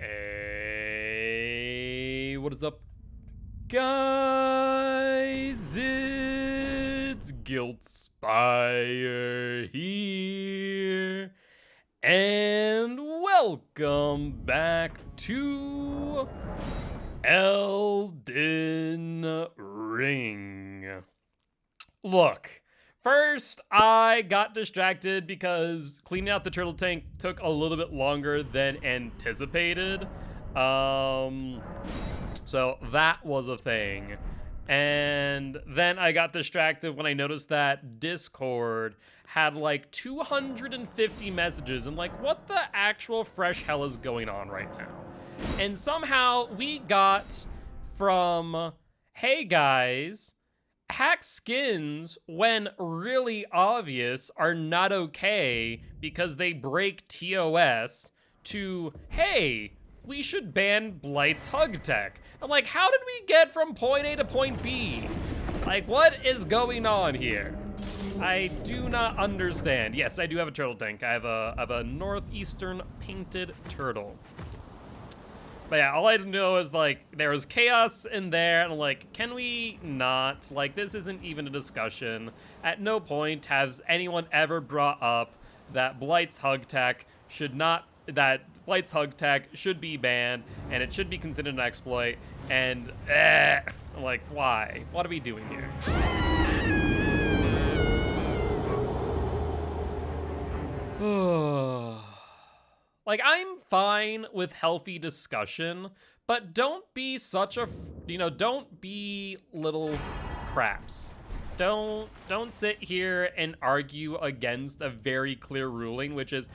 Hey, what is up, guys? It's Guiltspire here, and welcome back to Elden Ring. Look. First, I got distracted because cleaning out the turtle tank took a little bit longer than anticipated. So that was a thing. And then I got distracted when I noticed that Discord had like 250 messages and like, what the actual fresh hell is going on right now? And somehow we got from, hey guys, hack skins, when really obvious, are not okay because they break TOS, to, hey, we should ban Blight's hug tech. I'm like, how did we get from point A to point B? Like, what is going on here? I do not understand. Yes, I do have a turtle tank. I have a northeastern painted turtle. But yeah, all I know is, like, there was chaos in there, and I'm like, can we not? Like, this isn't even a discussion. At no point has anyone ever brought up that Blight's hug tech should be banned, and it should be considered an exploit, and I'm like, why? What are we doing here? Like, I'm fine with healthy discussion, but don't be such a, don't be little craps. Don't sit here and argue against a very clear ruling, which is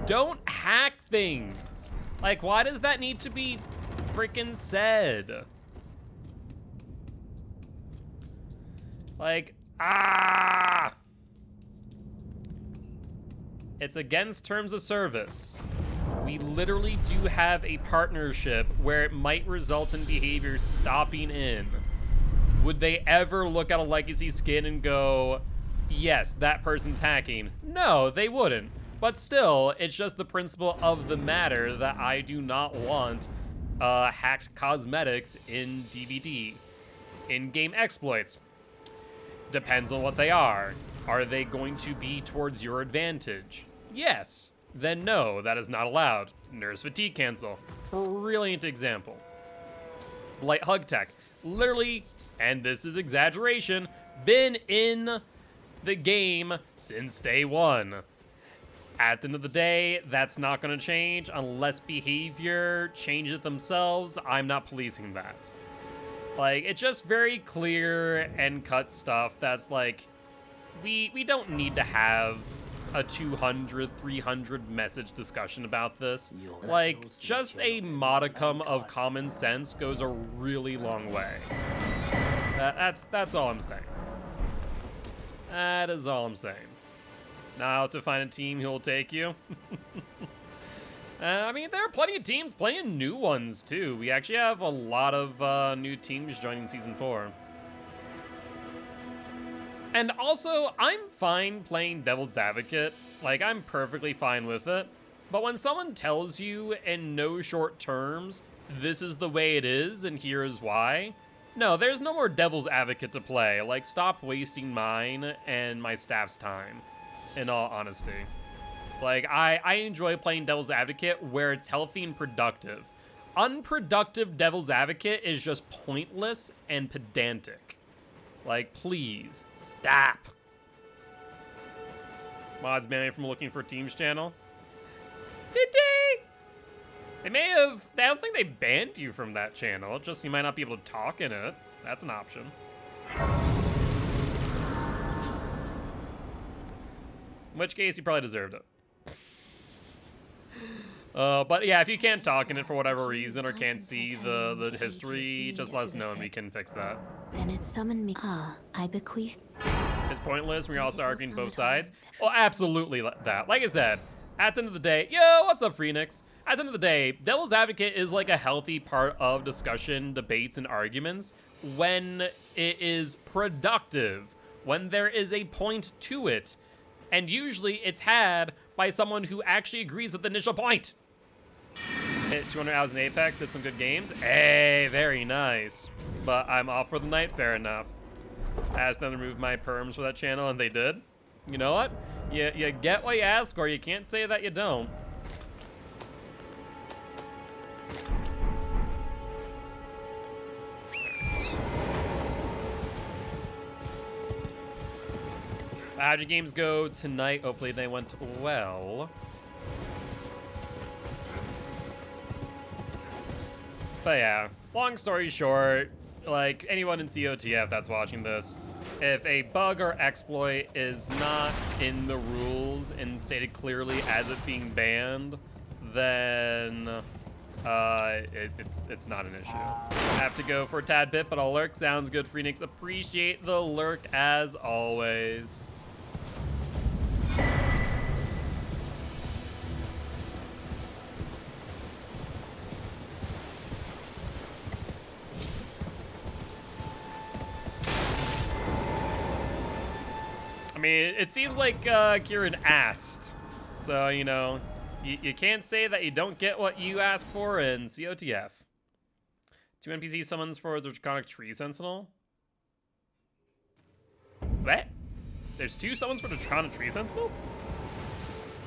don't hack things. Like, why does that need to be freaking said? Like, it's against terms of service. We literally do have a partnership where it might result in behavior stopping in. Would they ever look at a legacy skin and go, yes, that person's hacking? No, they wouldn't. But still, it's just the principle of the matter that I do not want hacked cosmetics in DVD. In-game exploits. Depends on what they are. Are they going to be towards your advantage? Yes. Then no, that is not allowed. Nurse fatigue cancel. Brilliant example. Blight hug tech. Literally, and this is exaggeration, been in the game since day one. At the end of the day, that's not gonna change unless behavior changes themselves. I'm not policing that. Like, it's just very clear and cut stuff that's like, we don't need to have a 200, 300 message discussion about this. Like, just a modicum of common sense goes a really long way. That's all I'm saying. That is all I'm saying. Now to find a team who will take you. I mean, there are plenty of teams, plenty of new ones too. We actually have a lot of new teams joining Season 4. And also, I'm fine playing devil's advocate. Like, I'm perfectly fine with it. But when someone tells you in no short terms, this is the way it is and here is why, no, there's no more devil's advocate to play. Like, stop wasting mine and my staff's time, in all honesty. Like, I enjoy playing devil's advocate where it's healthy and productive. Unproductive devil's advocate is just pointless and pedantic. Like, please, stop. Mods ban me from looking for Teams channel. Did they? They may have, I don't think they banned you from that channel. Just you might not be able to talk in it. That's an option. In which case, you probably deserved it. But yeah, if you can't talk in it for whatever reason or can't see the history, just let us know and we can fix that. Then it summoned me. I bequeath. It's pointless when you're also arguing both sides. Well, absolutely that. Like I said, at the end of the day, yo, what's up, Phoenix? At the end of the day, devil's advocate is like a healthy part of discussion, debates, and arguments when it is productive, when there is a point to it. And usually it's had by someone who actually agrees with the initial point. Hit 200 hours in Apex, did some good games. Hey, very nice. But I'm off for the night, fair enough. I asked them to remove my perms for that channel, and they did. You know what? You get what you ask for, you can't say that you don't. How'd your games go tonight? Hopefully they went well. But yeah, long story short, like anyone in COTF that's watching this, if a bug or exploit is not in the rules and stated clearly as it being banned, then it's not an issue. I have to go for a tad bit, but I'll lurk. Sounds good, Phoenix. Appreciate the lurk as always. I mean, it seems like Kieran asked. So, you know, you can't say that you don't get what you ask for in COTF. 2 NPC summons for the Draconic Tree Sentinel. What? There's 2 summons for the Draconic Tree Sentinel?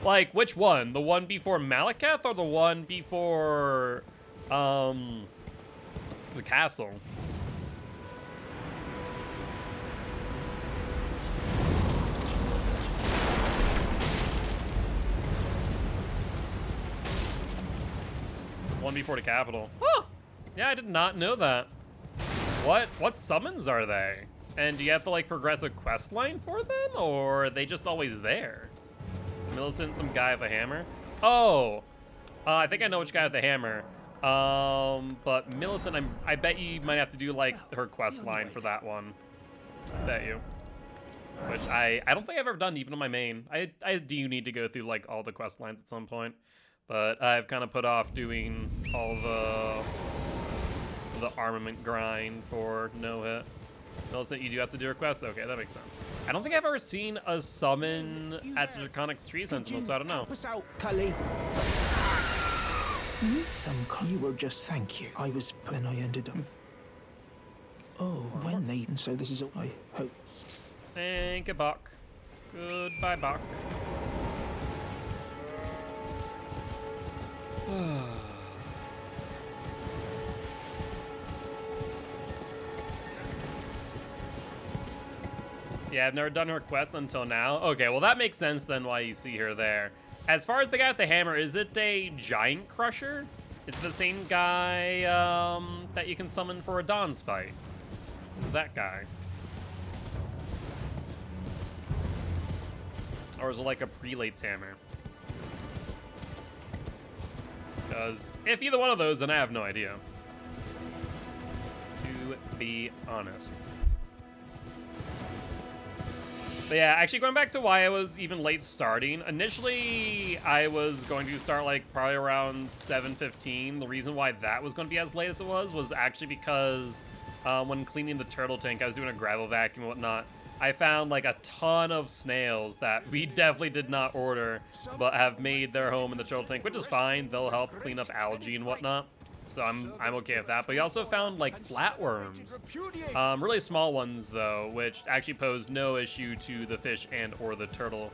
Like, which one? The one before Malekith or the one before, the castle? One before the capital. Huh. Yeah, I did not know that. What summons are they? And do you have to like progress a quest line for them, or are they just always there? Millicent, some guy with a hammer. Oh, I think I know which guy with the hammer. But Millicent, I bet you might have to do like her quest line for that one. I bet you. Which I don't think I've ever done even on my main. I do need to go through like all the quest lines at some point. But I've kind of put off doing all the armament grind for no hit. Millicent, you do have to do a quest? Okay, that makes sense. I don't think I've ever seen a summon at the Draconic Tree Sentinel, so I don't know. Help us out, Cully. You will just thank you. I was when I ended up. Oh, when they. And so this is all I hope. Thank you, Buck. Goodbye, Buck. Yeah, I've never done her quest until now. Okay, well that makes sense then why you see her there. As far as the guy with the hammer, is it a giant crusher? Is it the same guy that you can summon for a Dawn's fight? Is that guy? Or is it like a prelate's hammer? Because if either one of those, then I have no idea. To be honest. But yeah, actually going back to why I was even late starting. Initially, I was going to start like probably around 7:15. The reason why that was going to be as late as it was actually because when cleaning the turtle tank, I was doing a gravel vacuum and whatnot. I found like a ton of snails that we definitely did not order, but have made their home in the turtle tank, which is fine. They'll help clean up algae and whatnot. So I'm okay with that. But we also found like flatworms, really small ones though, which actually posed no issue to the fish and or the turtle.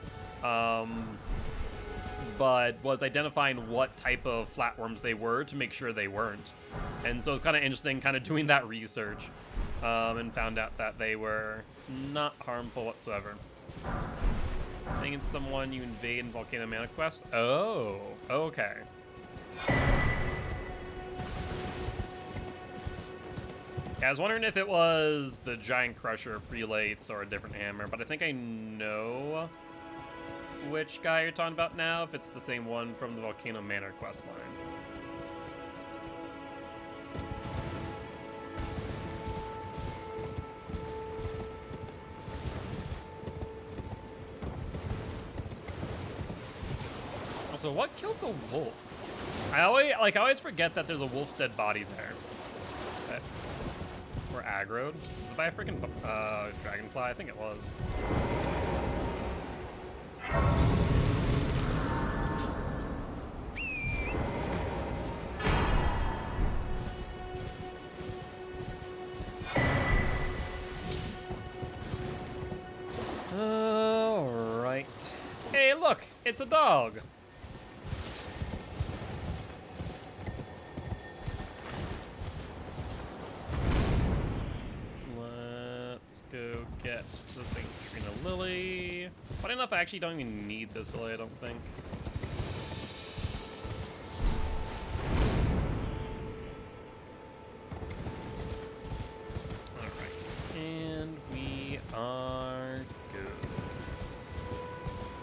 But was identifying what type of flatworms they were to make sure they weren't. And so it's kind of interesting kind of doing that research and found out that they were not harmful whatsoever. I think it's someone you invade in Volcano Mana Quest. Oh, okay. Yeah, I was wondering if it was the Giant Crusher prelates or a different hammer, but I think I know which guy you're talking about now, if it's the same one from the Volcano Manor quest line. Also, what killed the wolf? I always forget that there's a wolf's dead body there. Okay. Or aggroed. Is it by a freaking dragonfly? I think it was. It's a dog. Let's go get the St. Katrina Lily. Funny enough, I actually don't even need this lily, I don't think. Alright, and we are good.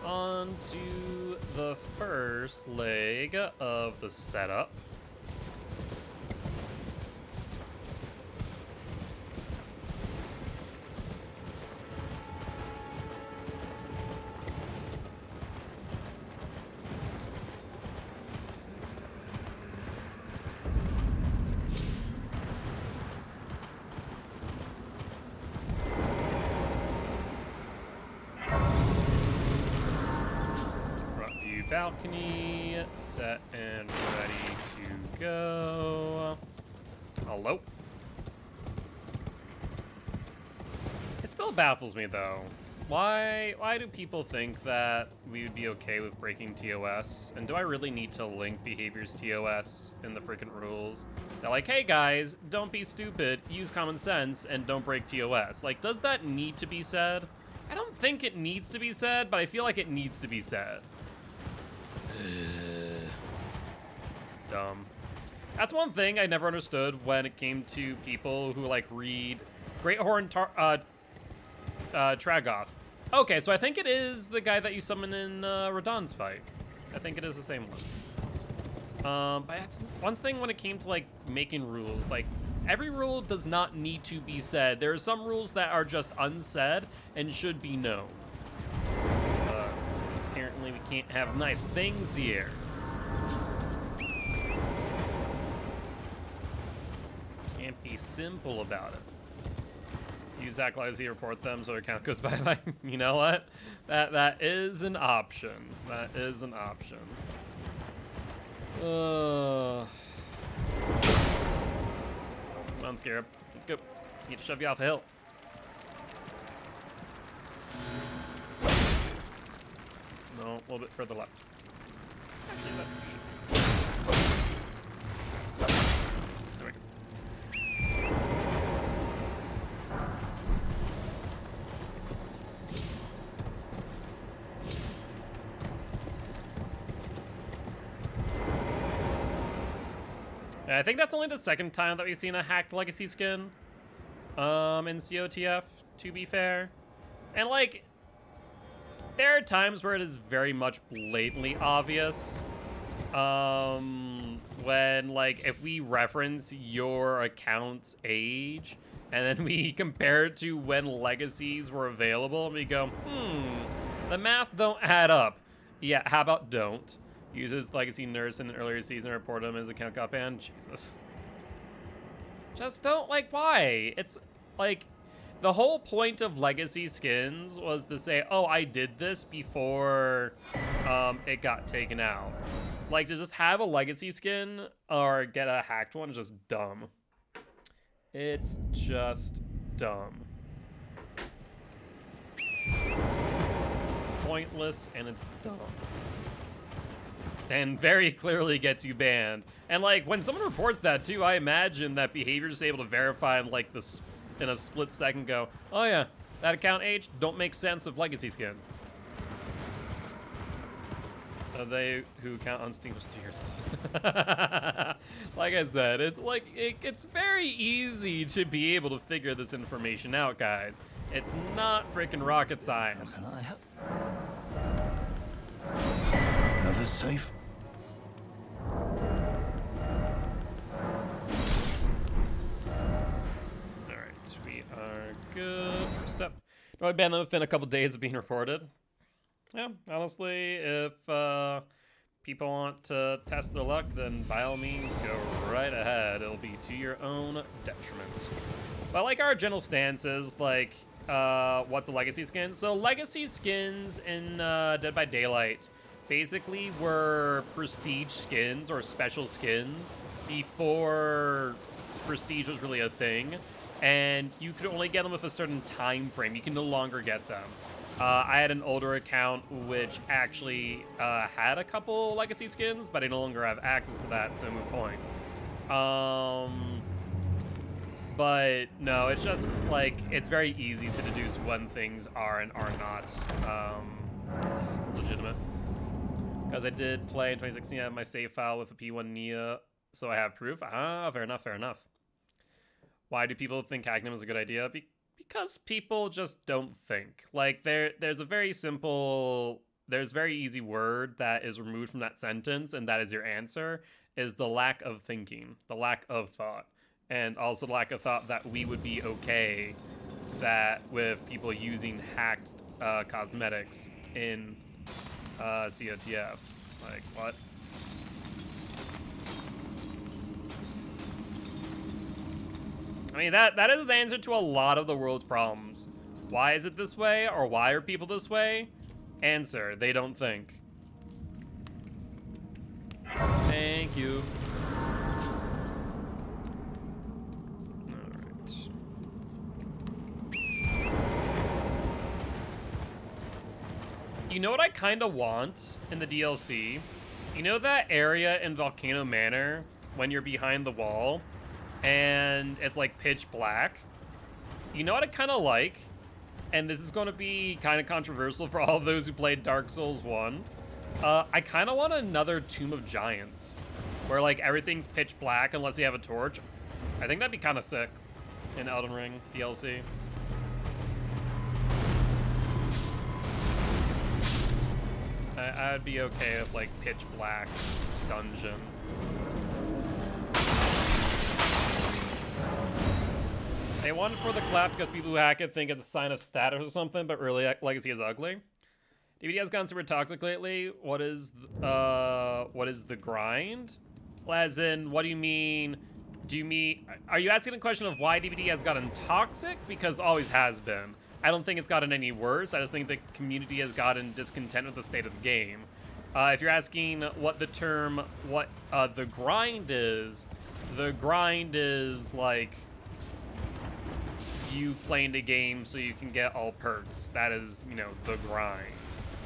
On to the first leg of the setup. Balcony set and ready to go. Hello. It still baffles me though. Why do people think that we would be okay with breaking TOS? And do I really need to link behaviors TOS in the freaking rules? They're like, hey guys, don't be stupid, use common sense, and don't break TOS. Like, does that need to be said? I don't think it needs to be said, but I feel like it needs to be said. Dumb. That's one thing I never understood when it came to people who like read Great Horn Tragoth. Okay, so I think it is the guy that you summon in Radahn's fight. I think it is the same one. But that's one thing when it came to like making rules. Like every rule does not need to be said. There are some rules that are just unsaid and should be known. Apparently we can't have nice things here. Can't be simple about it. Use Acolyte report them so their account goes bye-bye. You know what? That is an option. That is an option. Come on, Scarab. Let's go. Need to shove you off a hill. No, a little bit further left. Actually, that there we go. I think that's only the second time that we've seen a hacked legacy skin in COTF, to be fair. And like, there are times where it is very much blatantly obvious. When, like, if we reference your account's age, and then we compare it to when legacies were available, and we go, the math don't add up. Yeah, how about don't? Uses legacy nurse in an earlier season, report him his account got banned. Jesus. Just don't, like, why? It's, like, the whole point of legacy skins was to say, oh, I did this before it got taken out. Like, to just have a legacy skin or get a hacked one is just dumb. It's just dumb. It's pointless and it's dumb. And very clearly gets you banned. And like, when someone reports that too, I imagine that behavior is able to verify and like in a split second go, oh yeah, that account age don't make sense with legacy skin. They who count on Steam was 3 years old. Like I said, it's like, it's very easy to be able to figure this information out, guys. It's not freaking rocket science. How can I help? Have a safe. Alright, we are good. First up. No, I banned them within a couple days of being reported. Yeah, honestly, if people want to test their luck, then by all means, go right ahead. It'll be to your own detriment. But like our general stance is, like, what's a legacy skin? So legacy skins in Dead by Daylight basically were prestige skins or special skins before prestige was really a thing. And you could only get them with a certain time frame. You can no longer get them. I had an older account which actually had a couple legacy skins, but I no longer have access to that, so moot point. But no, it's just like, it's very easy to deduce when things are and are not legitimate. Because I did play in 2016, I have my save file with the P1 Nia, so I have proof. Ah, fair enough, fair enough. Why do people think hacking is a good idea? Because people just don't think. Like, there's a very simple, there's very easy word that is removed from that sentence, and that is your answer, is the lack of thinking, the lack of thought. And also the lack of thought that we would be okay that with people using hacked cosmetics in COTF. Like, what? I mean, that is the answer to a lot of the world's problems. Why is it this way, or why are people this way? Answer, they don't think. Thank you. Alright. You know what I kind of want in the DLC? You know that area in Volcano Manor when you're behind the wall? And it's like pitch black. You know what I kind of like? And this is going to be kind of controversial for all of those who played Dark Souls 1. I kind of want another Tomb of Giants, where like everything's pitch black unless you have a torch. I think that'd be kind of sick in Elden Ring DLC. I'd be okay with like pitch black dungeon. They want it for the clap because people who hack it think it's a sign of status or something, but really Legacy is ugly. DVD has gone super toxic lately. What is the grind? Well, as in, what do you mean? Are you asking a question of why DVD has gotten toxic? Because always has been. I don't think it's gotten any worse. I just think the community has gotten discontent with the state of the game. If you're asking what the grind is like you playing the game so you can get all perks. That is, you know, the grind.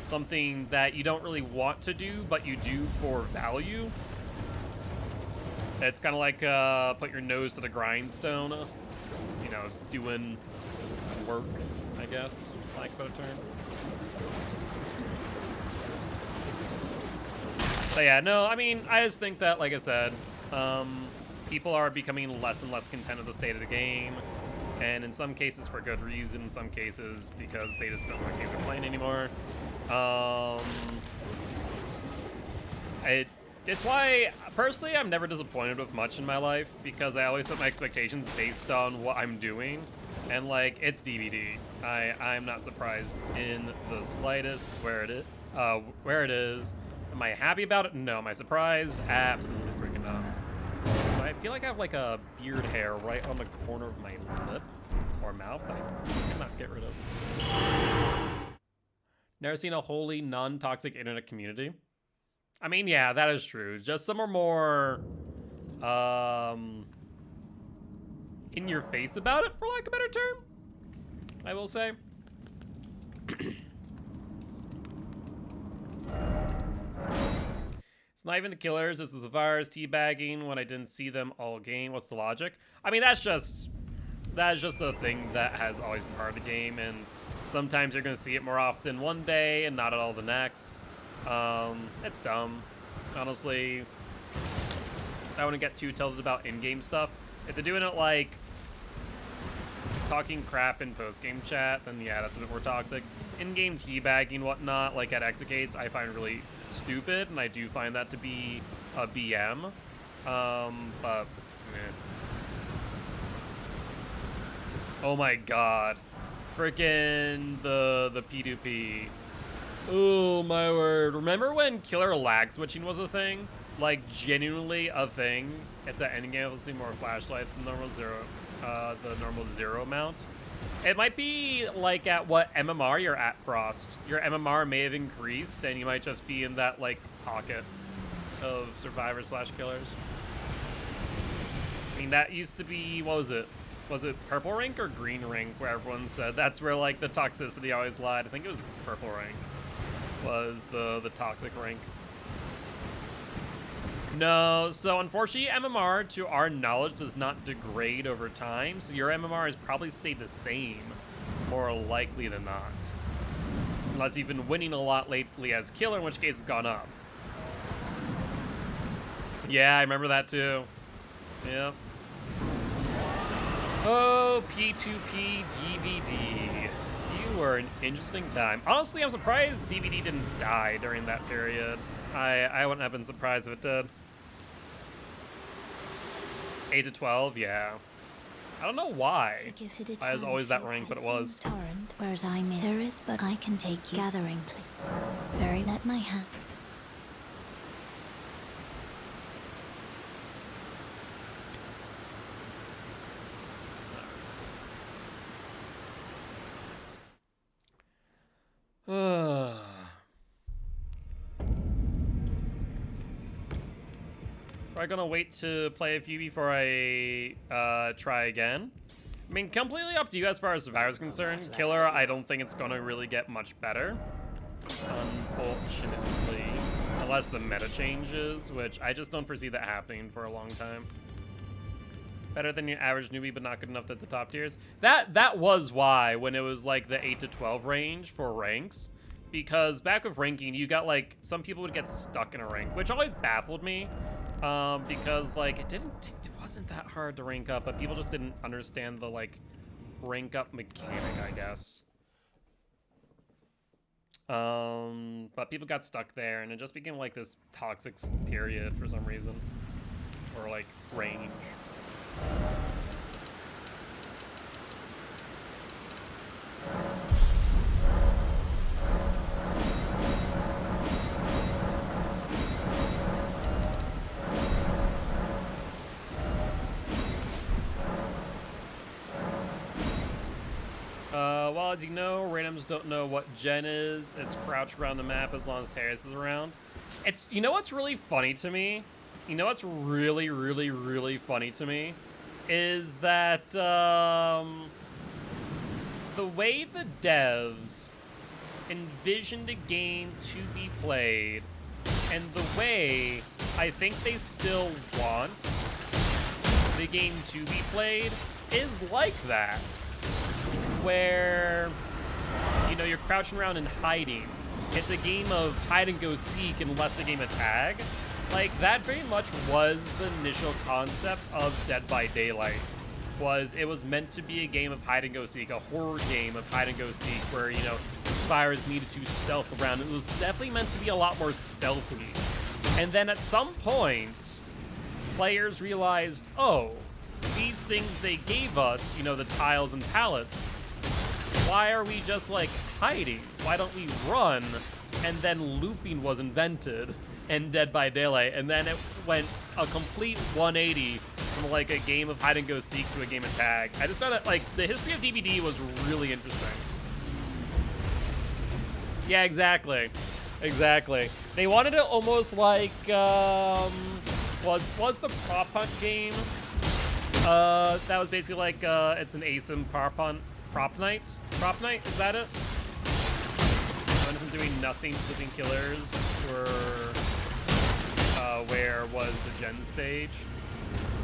Something that you don't really want to do, but you do for value. It's kind of like put your nose to the grindstone, you know, doing work, I guess, like a better term. But yeah, no, I mean, I just think that, like I said, people are becoming less and less content with the state of the game. And in some cases for good reason, in some cases because they just don't want to keep their playing anymore. It's why, personally, I'm never disappointed with much in my life, because I always set my expectations based on what I'm doing. And, like, it's DVD. I'm not surprised in the slightest where it is. Am I happy about it? No. Am I surprised? Absolutely freaking not. So I feel like I have, like, a beard hair right on the corner of my lip or mouth that I cannot get rid of. Never seen a wholly non-toxic internet community. I mean, yeah, that is true. Just some are more in your face about it, for lack of a better term, I will say. It's not even the killers, it's the virus teabagging when I didn't see them all game. What's the logic? I mean, that is just a thing that has always been part of the game, and sometimes you're gonna see it more often one day and not at all the next. It's dumb. Honestly, I wouldn't get too tilted about in-game stuff. If they're doing it like talking crap in post-game chat, then yeah, that's a bit more toxic. In-game teabagging, whatnot, like at Execates, I find really stupid, and I do find that to be a BM. But oh my god, freaking the P2P. Oh my word. Remember when killer lag switching was a thing? Like, genuinely a thing. It's at endgame, you'll see more flashlights than the normal zero amount. It might be like at what MMR you're at, Frost. Your MMR may have increased, and you might just be in that, like, pocket of survivors/killers. I mean, that used to be, what was it? Was it purple rank or green rank where everyone said that's where like the toxicity always lied? I think it was purple rank was the toxic rank. No, so unfortunately MMR to our knowledge does not degrade over time, so your MMR has probably stayed the same, more likely than not. Unless you've been winning a lot lately as killer, in which case it's gone up. Yeah, I remember that too. Yep. Oh, P2P DVD. You were an interesting time. Honestly, I'm surprised DVD didn't die during that period. I wouldn't have been surprised if it did. 8 to 12, yeah. I don't know why. I was always that rank, but it was. Torrent, whereas I may. There is, but I can take you. Gathering, please. Very let my hand. Am I gonna wait to play a few before I try again? I mean, completely up to you as far as Survivor is concerned. Killer, I don't think it's gonna really get much better, unfortunately. Unless the meta changes, which I just don't foresee that happening for a long time. Better than your average newbie, but not good enough at the top tiers. That was why, when it was like the 8 to 12 range for ranks, because back with ranking, you got like, some people would get stuck in a rank, which always baffled me, because like, it wasn't that hard to rank up, but people just didn't understand the like, rank up mechanic, I guess. But people got stuck there, and it just became like this toxic period for some reason, or like, range. Well, as you know, randoms don't know what gen is. It's crouch around the map as long as Terrace is around. It's, you know what's really funny to me? You know what's really, really, really funny to me? Is that, the way the devs envisioned a game to be played, and the way I think they still want the game to be played, is like that. Where, you know, you're crouching around and hiding. It's a game of hide and go seek and less a game of tag. Like, that very much was the initial concept of Dead by Daylight. It was meant to be a game of hide and go seek, a horror game of hide and go seek, where, you know, spires needed to stealth around. It was definitely meant to be a lot more stealthy. And then at some point, players realized, oh, these things they gave us, you know, the tiles and pallets, why are we just like hiding? Why don't we run? And then looping was invented in Dead by Daylight, and then it went a complete 180 from like a game of hide and go seek to a game of tag. I just found that like the history of DBD was really interesting. Yeah, exactly. They wanted it almost like was the prop hunt game. That was basically like it's an ASIM prop night, is that it? Went from doing nothing to flipping killers, or where was the gen stage?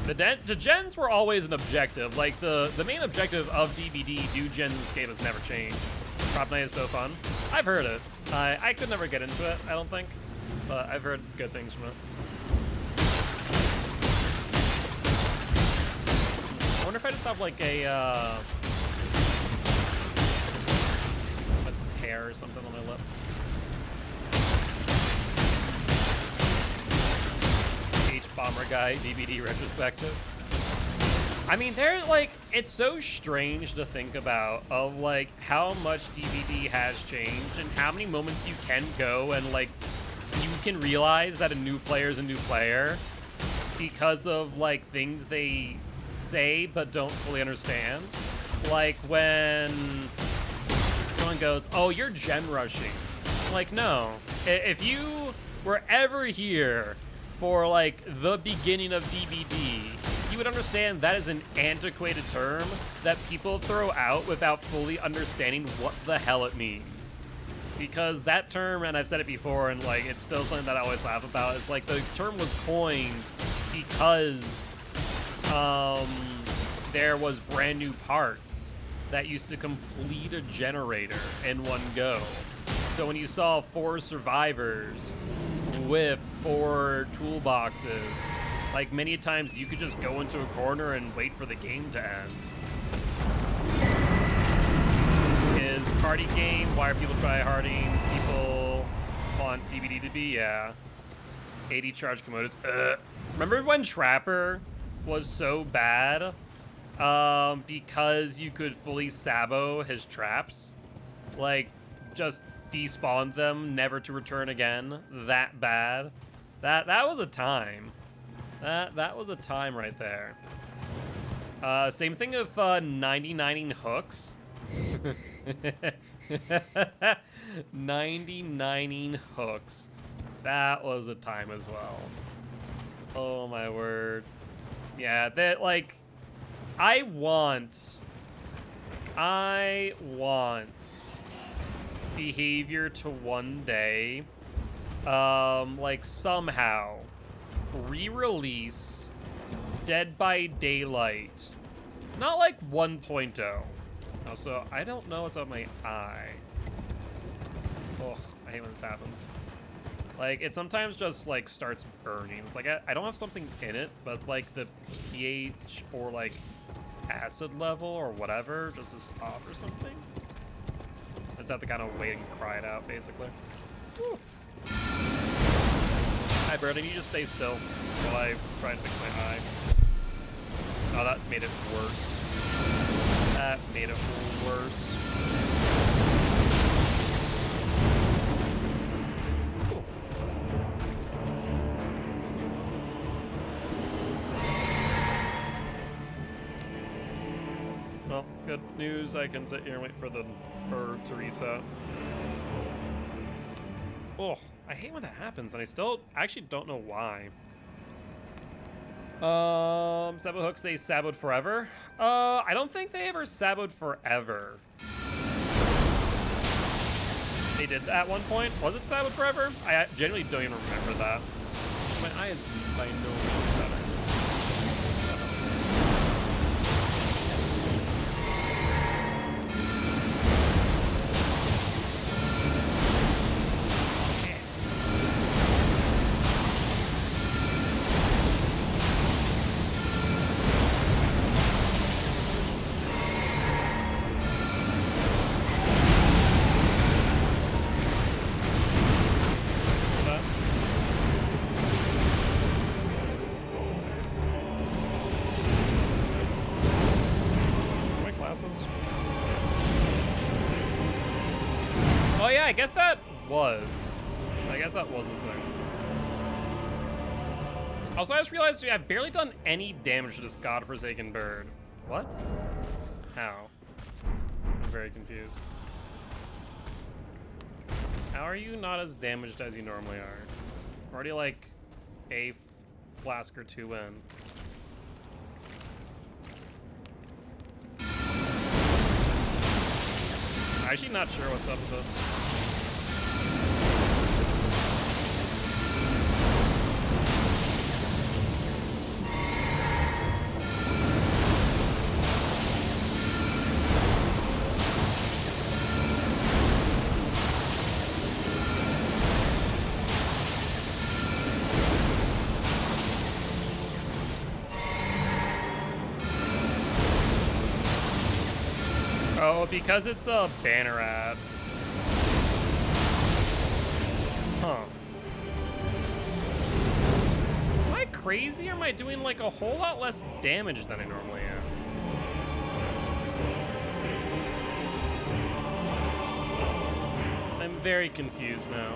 The gens were always an objective. Like the main objective of DBD, do gens gave us never changed. Prop night is so fun. I've heard it. I could never get into it, I don't think, but I've heard good things from it. I wonder if I just have like a tear or something on my lip. H-Bomber Guy DVD retrospective. I mean, they're like, it's so strange to think about of like how much DVD has changed and how many moments you can go and like you can realize that a new player is a new player because of like things they say but don't fully understand. Like when someone goes, oh, you're gen rushing. I'm like, no. If you were ever here for like the beginning of DBD, he would understand that is an antiquated term that people throw out without fully understanding what the hell it means. Because that term, and I've said it before, and like it's still something that I always laugh about, is like the term was coined because there was brand new parts that used to complete a generator in one go. So when you saw 4 survivors with 4 toolboxes, like many times you could just go into a corner and wait for the game to end. Is party game? Why are people tryharding? People want DVD to be? Yeah. 80 charge Komodos. Remember when Trapper was so bad? Because you could fully sabo his traps? Like, just despawn them, never to return again. That bad. That was a time. That was a time right there. Same thing of 99ing hooks. 99ing hooks. That was a time as well. Oh my word. Yeah, that like I want behavior to one day like somehow re-release Dead by Daylight. Not like 1.0. Also, I don't know what's on my eye. Oh, I hate when this happens. Like, it sometimes just, like, starts burning. It's like, I don't have something in it, but it's like the pH or, like, acid level or whatever just is off or something. I just have to kind of wait and cry it out, basically. Whew. Hi, Bird, I need you to stay still while I try and fix my eye. Oh, that made it worse. That made it worse. Cool. Well, good news. I can sit here and wait for the bird to reset. Oh, I hate when that happens, and I actually don't know why. Sabo hooks, they saboed forever? I don't think they ever saboed forever. They did at one point. Was it saboed forever? I genuinely don't even remember that. My eye is by no means better. Oh yeah, I guess that was a thing. Also, I just realized I've barely done any damage to this godforsaken bird. What? How? I'm very confused. How are you not as damaged as you normally are? I'm already like a flask or 2 in. I'm actually not sure what's up with this. Oh, because it's a banner ad. Huh. Am I crazy, or am I doing like a whole lot less damage than I normally am? I'm very confused now.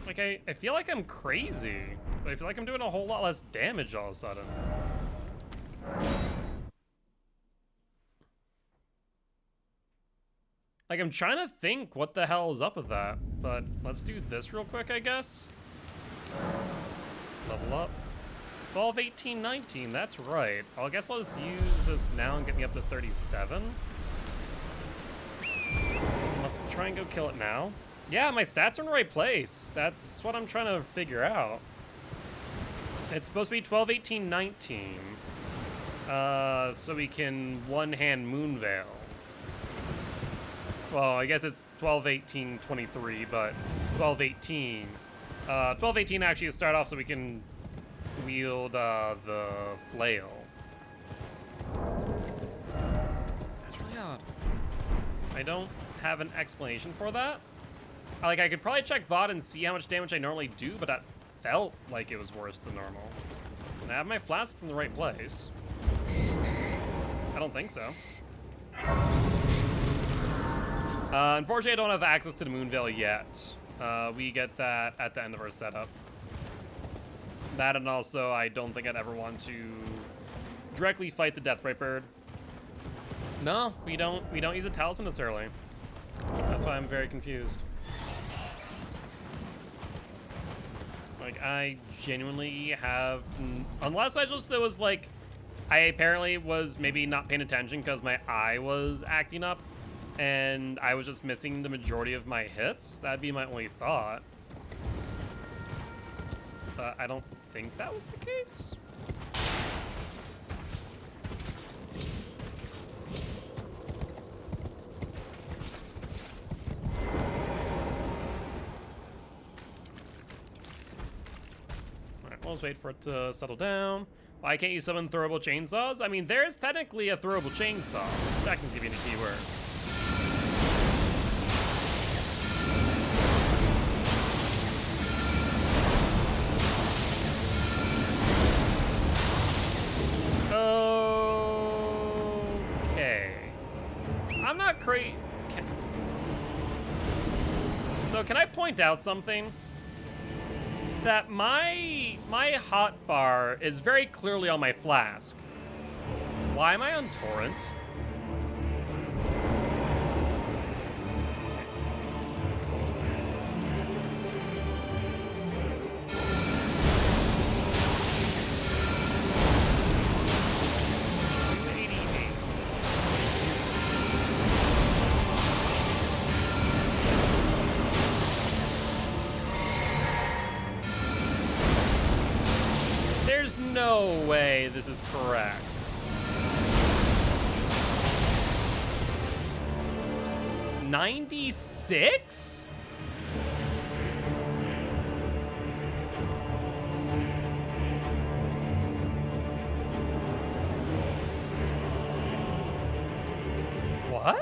Like, I feel like I'm crazy, but I feel like I'm doing a whole lot less damage all of a sudden. Like, I'm trying to think what the hell is up with that, but let's do this real quick, I guess. Level up. 12, 18, 19, that's right. I guess I'll just use this now and get me up to 37. Let's try and go kill it now. Yeah, my stats are in the right place. That's what I'm trying to figure out. It's supposed to be 12, 18, 19. So we can one-hand Moonveil. Well, I guess it's 12, 18, 23, but 12, 18. 12, 18 actually to start off so we can wield the flail. That's really odd. I don't have an explanation for that. Like, I could probably check VOD and see how much damage I normally do, but that felt like it was worse than normal. And I have my flask in the right place. I don't think so. Unfortunately, I don't have access to the Moonveil yet. We get that at the end of our setup. That, and also, I don't think I'd ever want to directly fight the Deathrite Bird. No, we don't use a talisman this early. That's why I'm very confused. Like, I genuinely have, unless I just, it was like, I apparently was maybe not paying attention because my eye was acting up and I was just missing the majority of my hits. That'd be my only thought. But I don't think that was the case. Alright, we'll just wait for it to settle down. Why can't you summon throwable chainsaws? I mean, there's technically a throwable chainsaw. That can give you the keyword. Okay. I'm not crazy. So can I point out something? That my hotbar is very clearly on my flask. Why am I on torrent? No way this is correct. $96? What?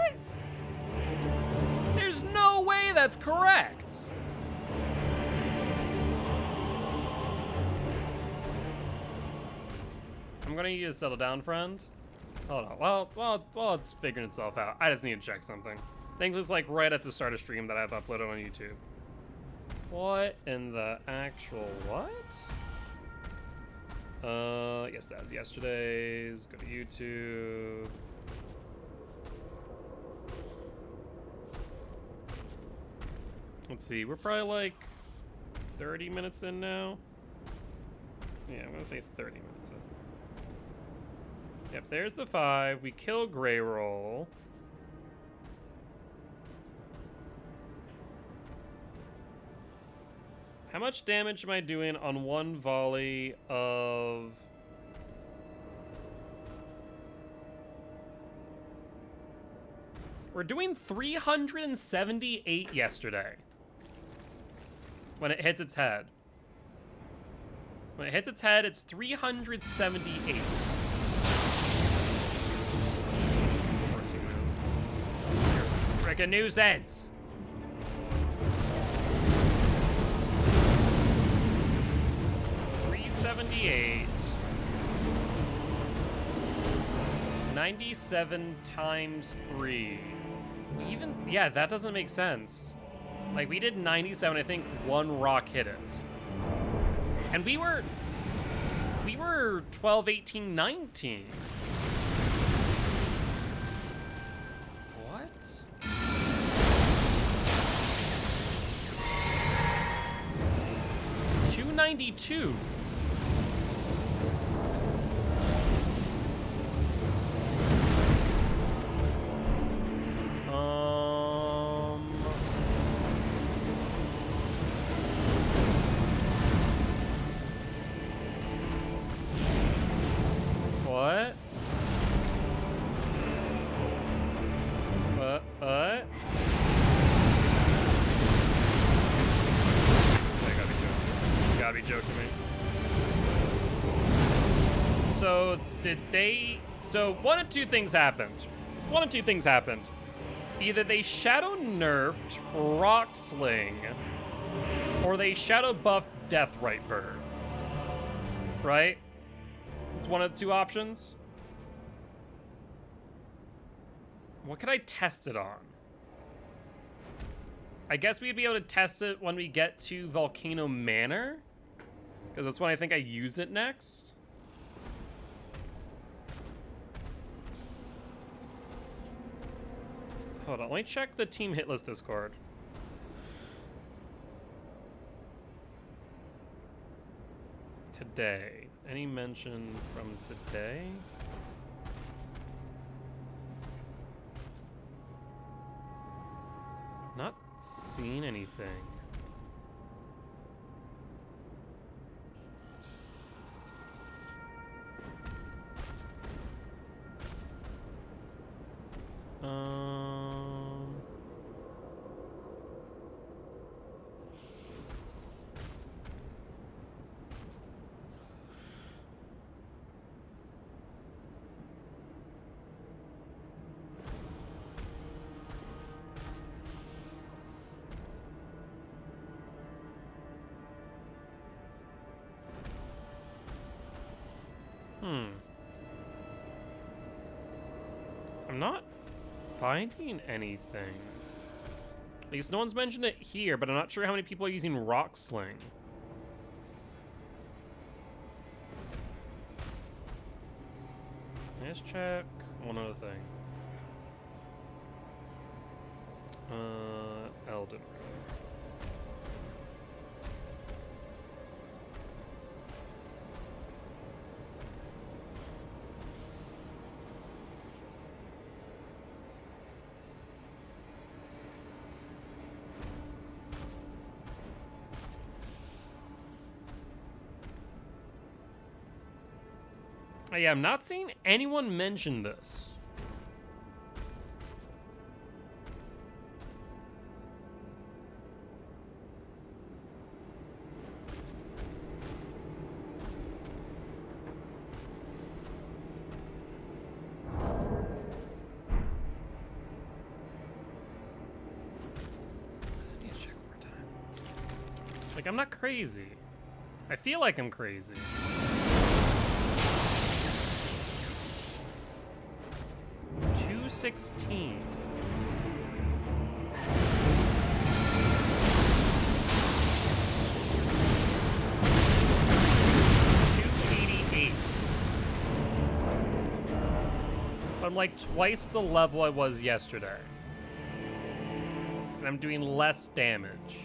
There's no way that's correct. I'm gonna need you to settle down, friend. Hold on. Well, it's figuring itself out. I just need to check something. I think it's like right at the start of stream that I've uploaded on YouTube. What in the actual what? Yes, that was yesterday's. Go to YouTube. Let's see. We're probably like 30 minutes in now. Yeah, I'm gonna say 30 minutes in. Yep, there's the 5. We kill Grey Roll. How much damage am I doing on one volley of... We're doing 378 yesterday. When it hits its head. When it hits its head, it's 378. Freaking nuisance! $378. 97 times 3. Even, yeah, that doesn't make sense. Like, we did 97, I think one rock hit it. And we were 12, 18, 19. What? 192. What? What? You gotta be joking me. So did they? So one of two things happened. Either they shadow nerfed Rock Sling, or they shadow buffed Deathrite Bird. Right? It's one of the two options. What could I test it on? I guess we'd be able to test it when we get to Volcano Manor, because that's when I think I use it next. Hold on, let me check the team hit list Discord. Today. Any mention from today? Not seen anything. I'm not finding anything. At least no one's mentioned it here, but I'm not sure how many people are using Rock Sling. Let's check one other thing. Elden. Yeah, I'm not seeing anyone mention this. I need to check one more time. Like, I'm not crazy. I feel like I'm crazy. 216. I'm like twice the level I was yesterday. And I'm doing less damage.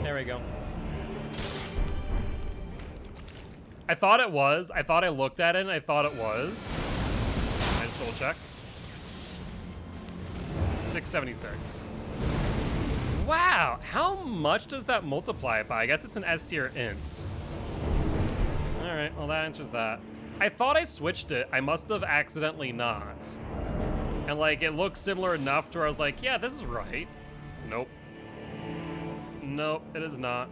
There we go. I thought it was. I thought I looked at it and I thought it was. I just double check. 676. Wow, how much does that multiply it by? I guess it's an S tier int. Alright, well that answers that. I thought I switched it. I must have accidentally not. And like, it looks similar enough to where I was like, yeah, this is right. Nope. Nope, it is not.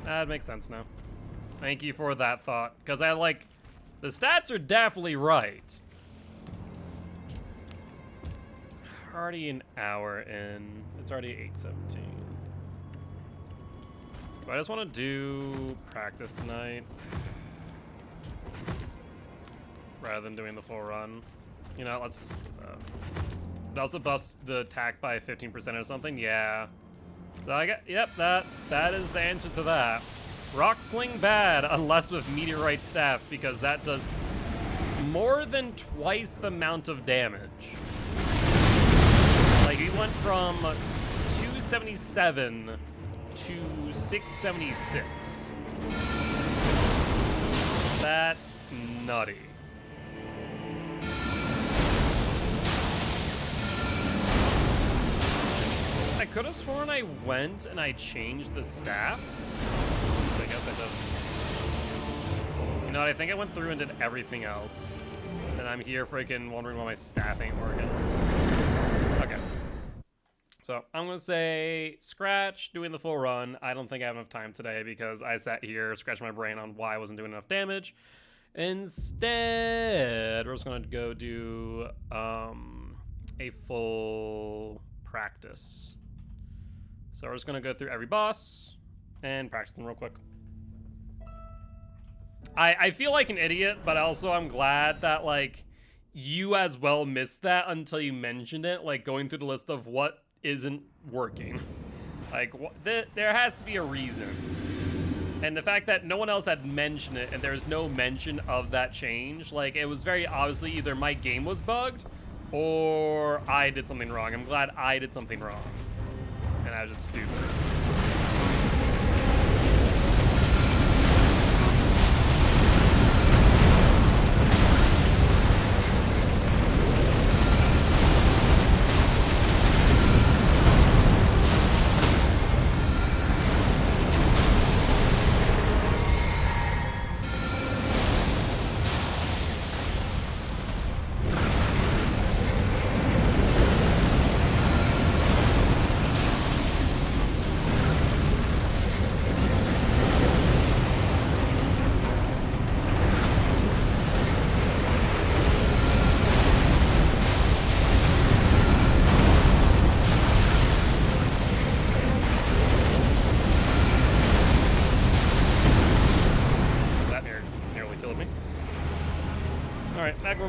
That makes sense now. Thank you for that thought. Because I like, the stats are definitely right. Already an hour in. It's already 8:17. Do I just want to do practice tonight rather than doing the full run? You know, let's just do that. It also buffs the attack by 15% or something. Yeah. So I got, yep, that is the answer to that. Rock Sling bad, unless with Meteorite Staff, because that does more than twice the amount of damage. Like, we went from 277 to 676. That's nutty. I could have sworn I went and I changed the staff. I guess I didn't. You know what? I think I went through and did everything else. And I'm here freaking wondering why my staff ain't working. Okay. So I'm going to say scratch, doing the full run. I don't think I have enough time today because I sat here, scratched my brain on why I wasn't doing enough damage. Instead, we're just going to go do a full practice. So we're just going to go through every boss and practice them real quick. I feel like an idiot, but also I'm glad that, like, you as well missed that until you mentioned it, like, going through the list of what isn't working. Like, there has to be a reason. And the fact that no one else had mentioned it and there's no mention of that change, like, it was very obviously either my game was bugged or I did something wrong. I'm glad I did something wrong. And I was just stupid.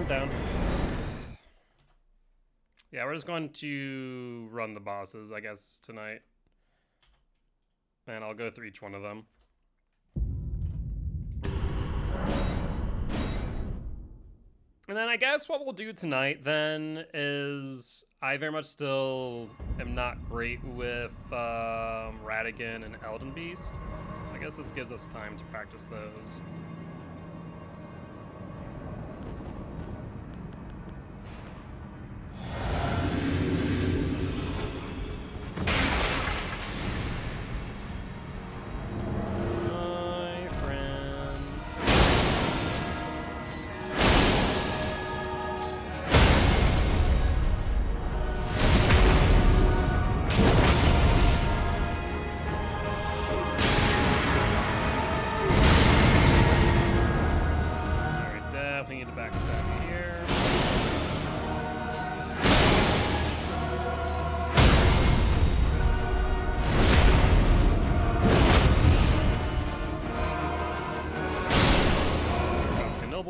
Down. Yeah, we're just going to run the bosses, I guess, tonight. And I'll go through each one of them. And then I guess what we'll do tonight then is I very much still am not great with Radigan and Elden Beast. I guess this gives us time to practice those.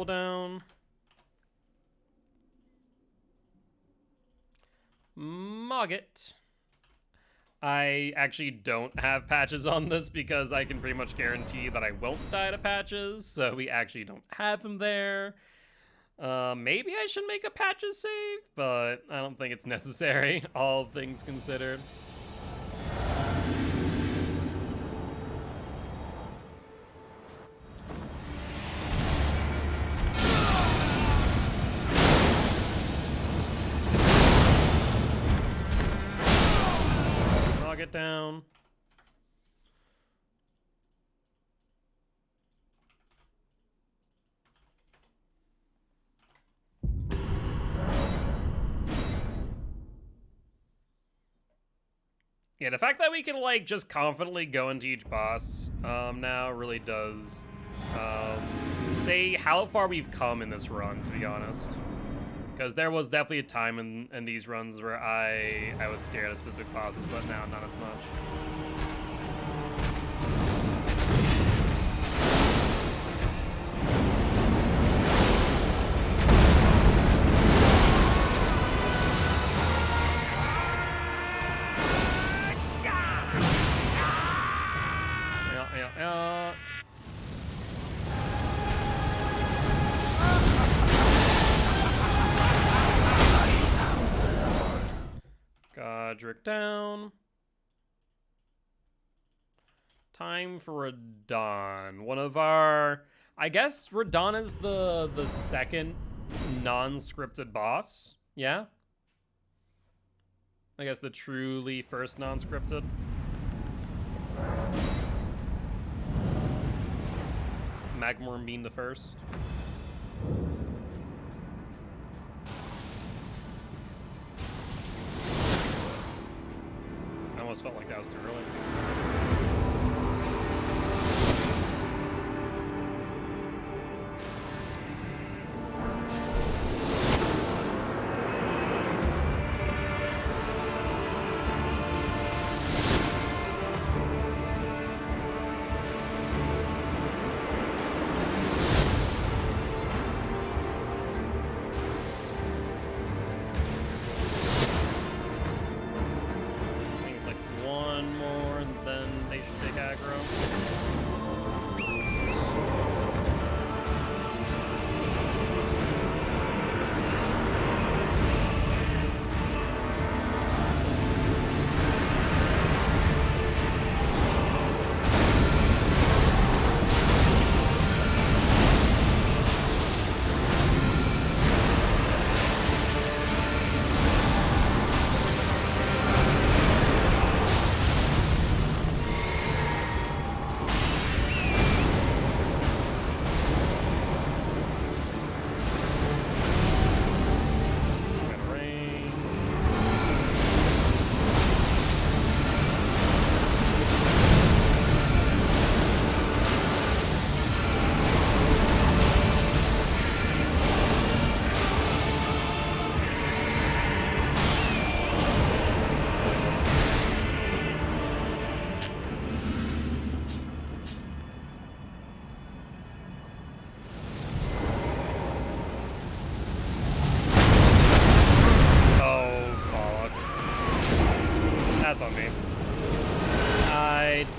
Down. Mogget. I actually don't have patches on this because I can pretty much guarantee that I won't die to patches, so we actually don't have him there. Maybe I should make a patches save, but I don't think it's necessary, all things considered. Get down. Yeah, the fact that we can, like, just confidently go into each boss now really does say how far we've come in this run, to be honest. Because there was definitely a time in these runs where I was scared of specific bosses, but now not as much. Cedric down. Time for Radon. One of our... I guess Radon is the second non-scripted boss. Yeah? I guess the truly first non-scripted. Magmorn being the first. I almost felt like that was too early.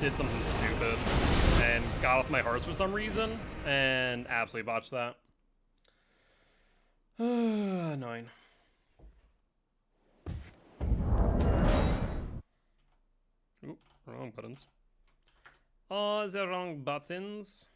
Did something stupid and got off my horse for some reason and absolutely botched that. Annoying. Oop, wrong buttons. Oh, the wrong buttons.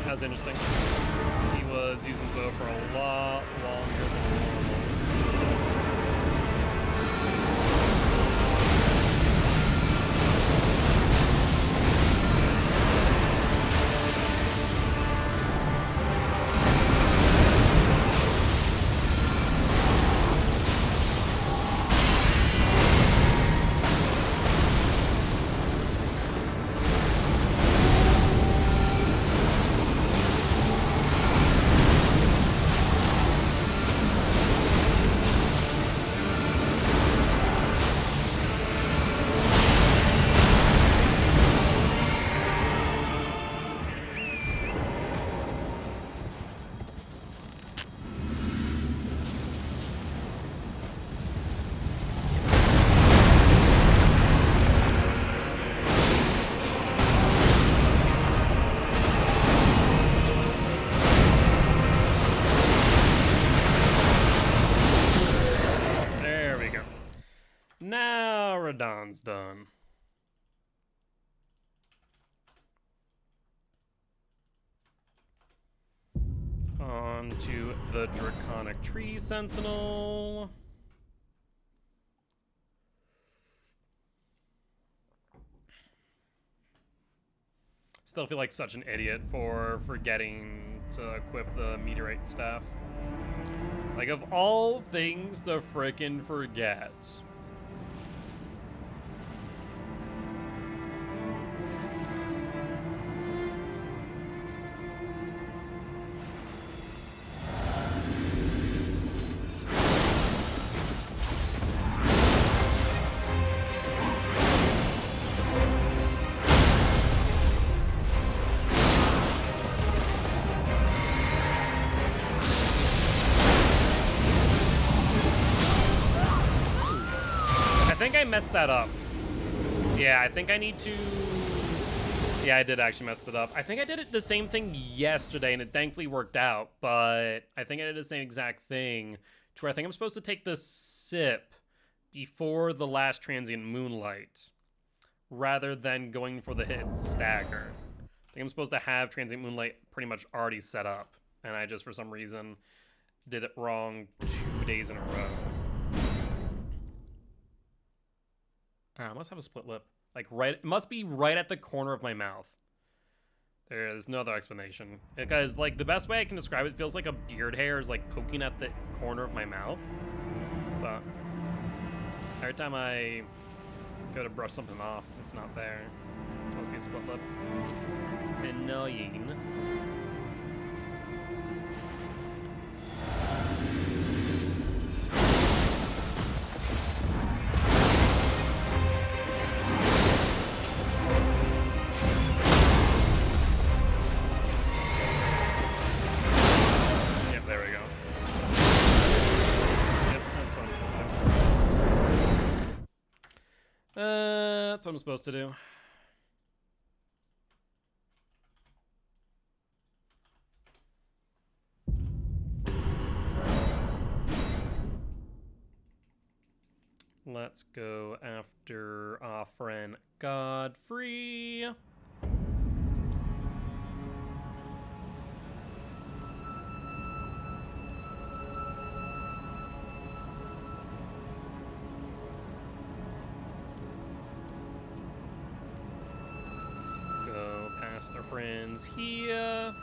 That's interesting. He was using the bow for a lot longer than normal. Now Radon's done. On on to the Draconic Tree Sentinel. Still feel like such an idiot for forgetting to equip the meteorite staff. Like, of all things to frickin' forget. I think I messed that up. Yeah, I think I need to... Yeah, I did actually mess it up. I think I did the same thing yesterday, and it thankfully worked out, but I think I did the same exact thing, to where I think I'm supposed to take the sip before the last transient moonlight, rather than going for the hit and stagger. I think I'm supposed to have transient moonlight pretty much already set up, and I just, for some reason, did it wrong 2 days in a row. I must have a split lip. Like, right, it must be right at the corner of my mouth. There's no other explanation. Because, like, the best way I can describe it feels like a beard hair is, like, poking at the corner of my mouth. But every time I go to brush something off, it's not there. It's supposed to be a split lip. Annoying. That's what I'm supposed to do. Let's go after our friend Godfrey. Our friends here.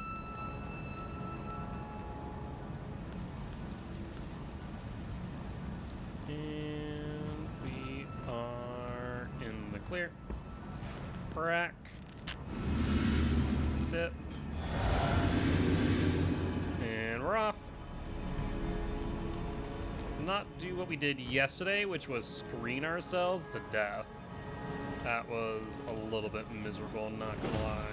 And we are in the clear. Crack. Sip. And we're off. Let's not do what we did yesterday, which was screen ourselves to death. That was a little bit miserable, not gonna lie.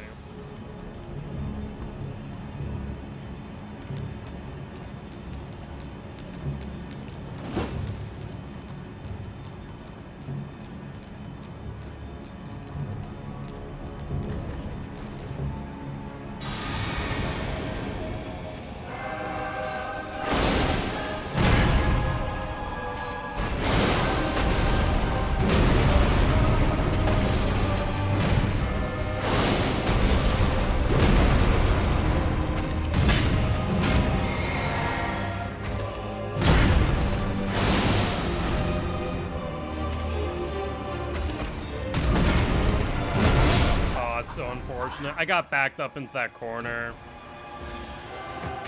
So unfortunate. I got backed up into that corner.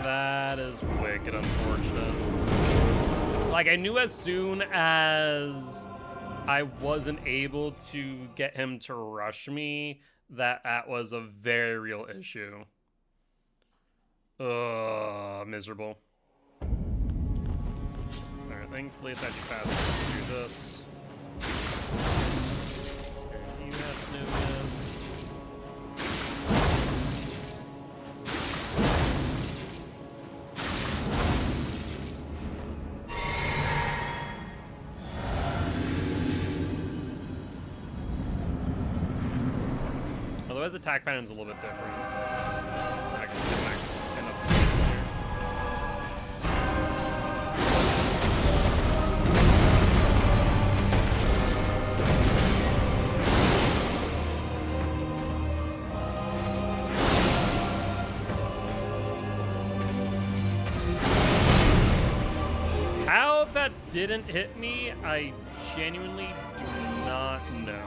That is wicked unfortunate. Like, I knew as soon as I wasn't able to get him to rush me that that was a very real issue. Ugh, miserable. Alright, thankfully it's actually faster to do this. And you have to do this. His attack pattern is a little bit different. I can get back end up here. that didn't hit me, I genuinely do not know.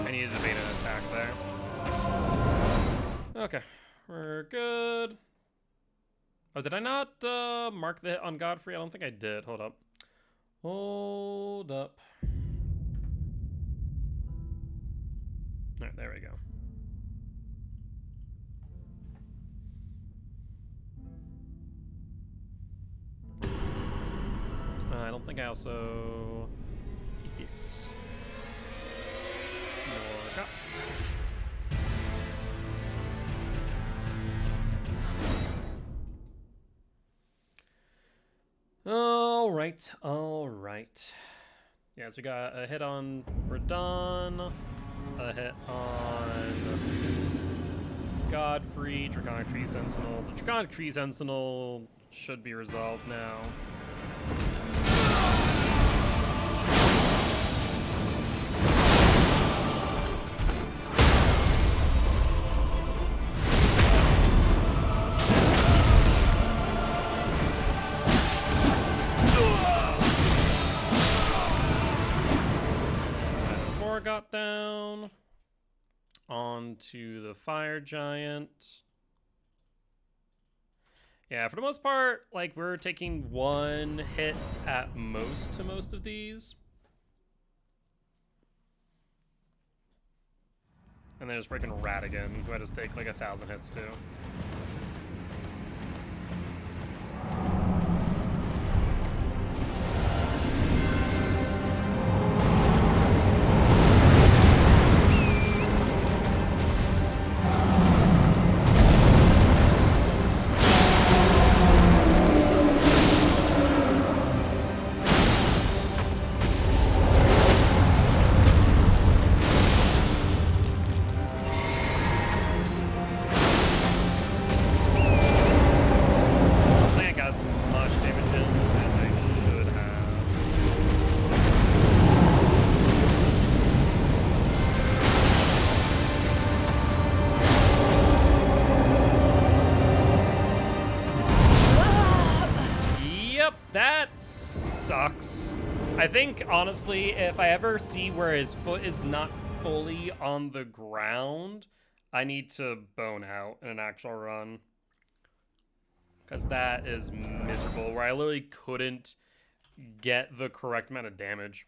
I needed to bait an attack there. Okay, we're good. Oh, did I not mark the hit on Godfrey? I don't think I did. Hold up. Hold up. All right, there we go. I don't think I also did this. More got. All right. Yeah, so we got a hit on Radon, a hit on Godfrey, Draconic Tree Sentinel. The Draconic Tree Sentinel should be resolved now. Got down onto the fire giant. Yeah, for the most part, like, we're taking one hit at most to most of these. And there's freaking Ratigan, who I just take like 1,000 hits to. I think, honestly, if I ever see where his foot is not fully on the ground, I need to bone out in an actual run. Because that is miserable, where I literally couldn't get the correct amount of damage.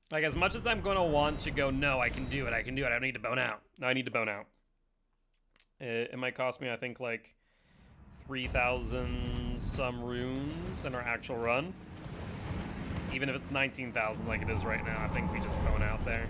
Like, as much as I'm going to want to go, no, I can do it, I don't need to bone out. No, I need to bone out. It might cost me, I think, like 3,000 some runes in our actual run. Even if it's 19,000 like it is right now, I think we just bone out there.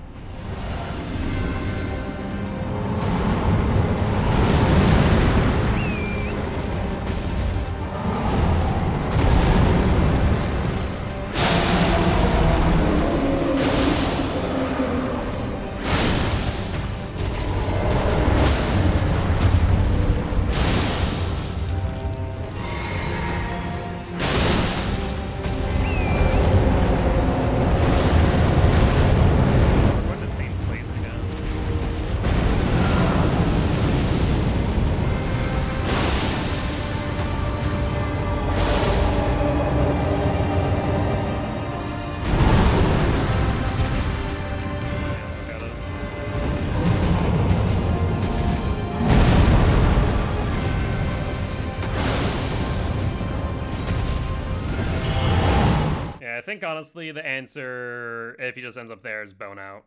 I think, honestly, the answer, if he just ends up there, is bone out.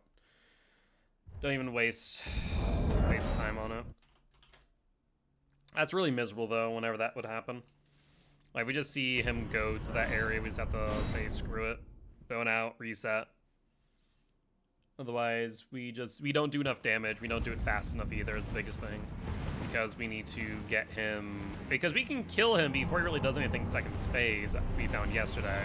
Don't even waste time on it. That's really miserable, though, whenever that would happen. Like, we just see him go to that area, we just have to say, screw it. Bone out, reset. Otherwise, we don't do enough damage. We don't do it fast enough either, is the biggest thing. Because we need to get him... Because we can kill him before he really does anything second phase, we found yesterday.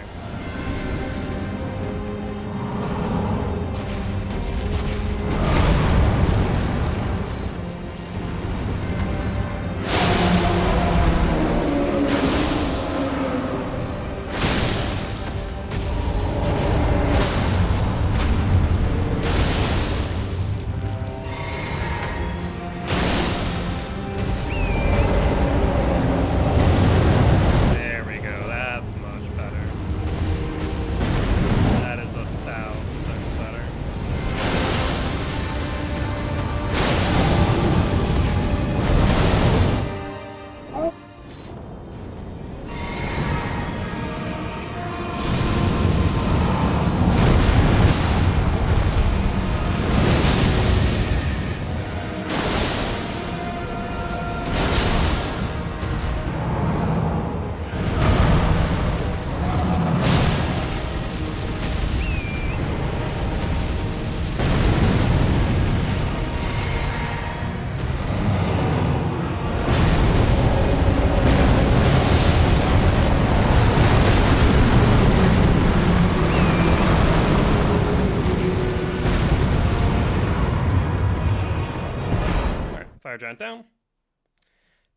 fire giant down.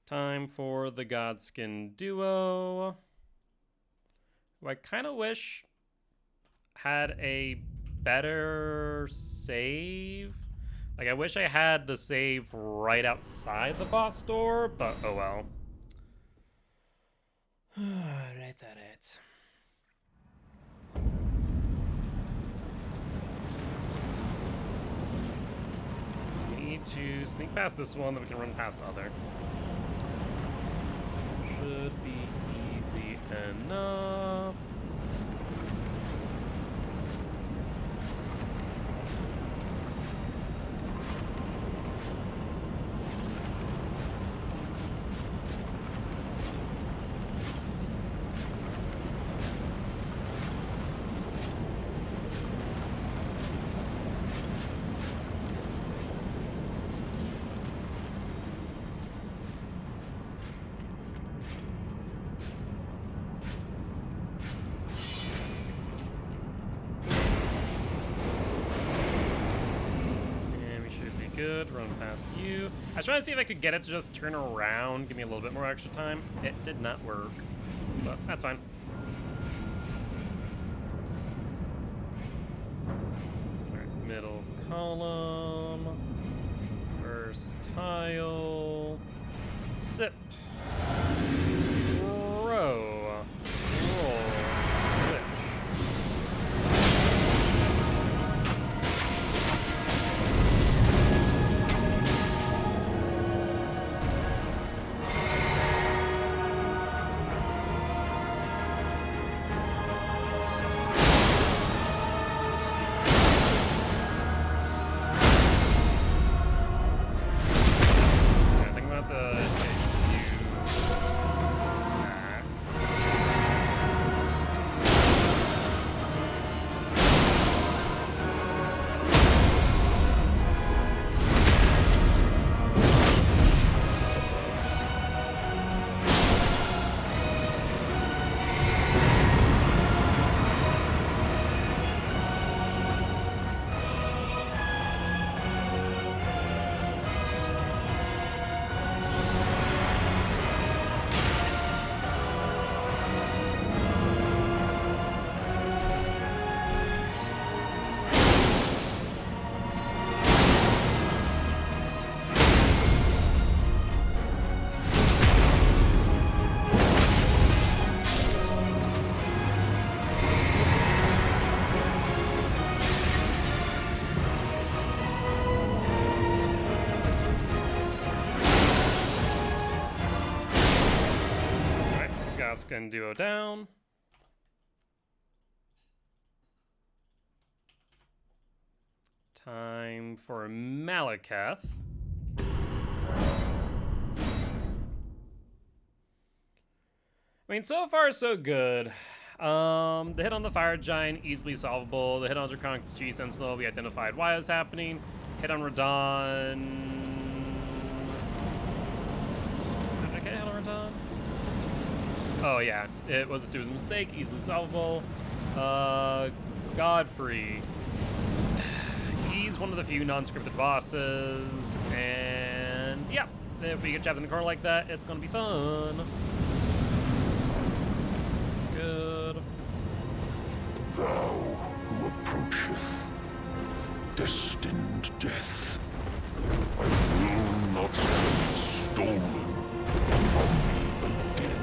Time for the Godskin duo. Who I kind of wish had a better save. Like, I wish I had the save right outside the boss door, but oh well. Right, that it. Need to sneak past this one, then we can run past the other. Should be easy enough. Good, run past you. I was trying to see if I could get it to just turn around, give me a little bit more extra time. It did not work, but that's fine. Alright, middle column, first tile, sip, row, roll, switch. Godskin duo down. Time for Malekith. I mean, so far so good. The hit on the fire giant, easily solvable. The hit on Draconic G Sentinel, we identified why it was happening. Hit on Radon. Did I get hit on Radon? Oh yeah, it was a mistake, easily solvable. Godfrey. He's one of the few non-scripted bosses, and yeah, if we get trapped in the corner like that, it's gonna be fun. Good. Thou who approacheth destined death, I will not have it stolen from me again.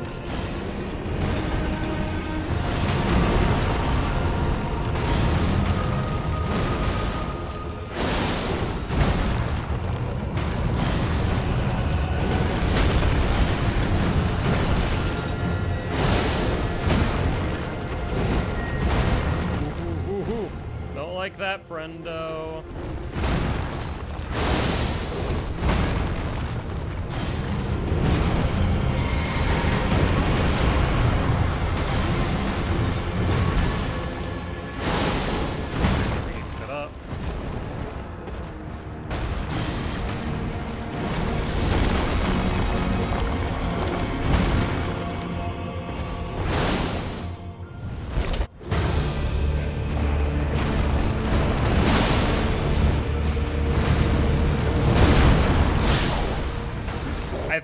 Don't like that, friendo. Set up.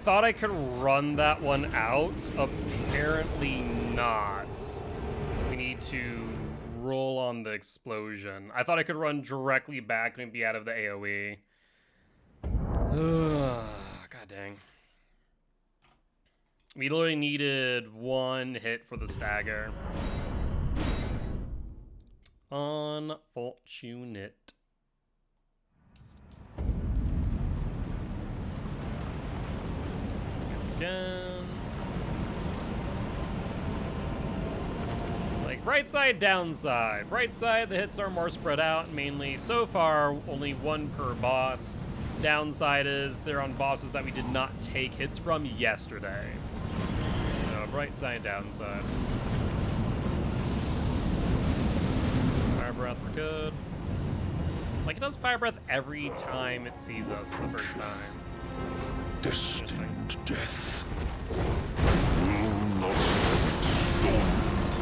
thought I could run that one out. Apparently not. We need to roll on the explosion. I thought I could run directly back and be out of the AoE. God dang. We literally needed one hit for the stagger. Unfortunate. Let's go again. Like, right side, downside. Right side, the hits are more spread out, mainly. So far, only one per boss. Downside is they're on bosses that we did not take hits from yesterday. So, right side, downside. Fire breath, we're good. Like, it does fire breath every time it sees us the first time. Destined death will not have it stolen from me.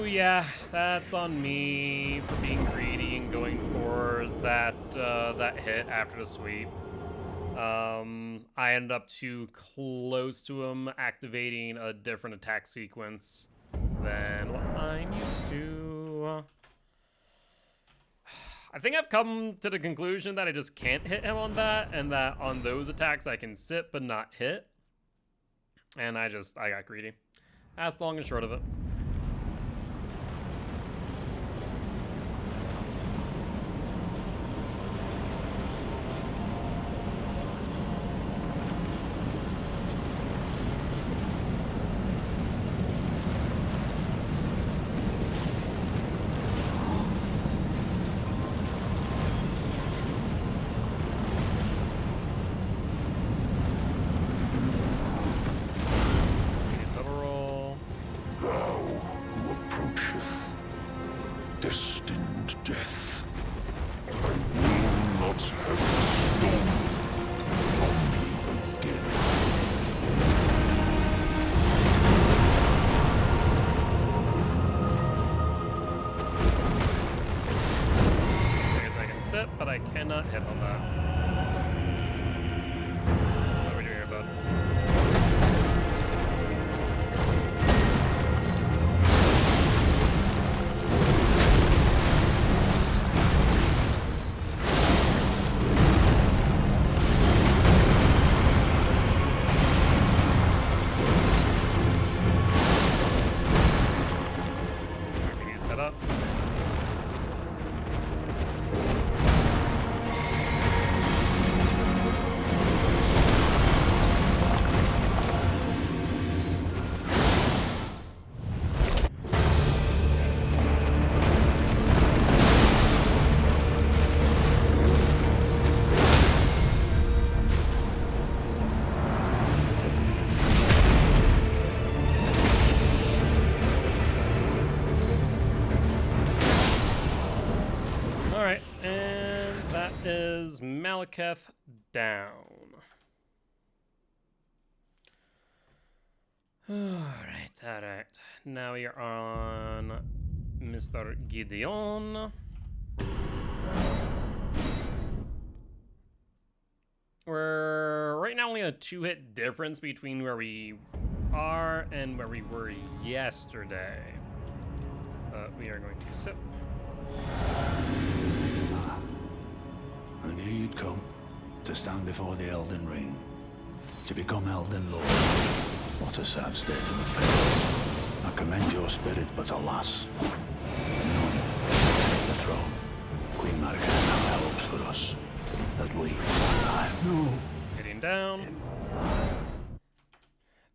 Yeah, that's on me for being greedy and going for that that hit after the sweep. I ended up too close to him, activating a different attack sequence than what I'm used to. I think I've come to the conclusion that I just can't hit him on that, and that on those attacks I can sit but not hit. And I got greedy. That's the long and short of it. Destined death, I will not have it stolen from me again. I guess I can sit, but I cannot hit on that. What are we doing here, bud? Malekith down. Alright. Now we are on Mr. Gideon. We're right now only a 2-hit difference between where we are and where we were yesterday. We are going to sip. I knew you'd come to stand before the Elden Ring, to become Elden Lord. What a sad state of affairs. I commend your spirit, but alas, none take the throne. Queen Margaret now hopes for us that we know. Getting down.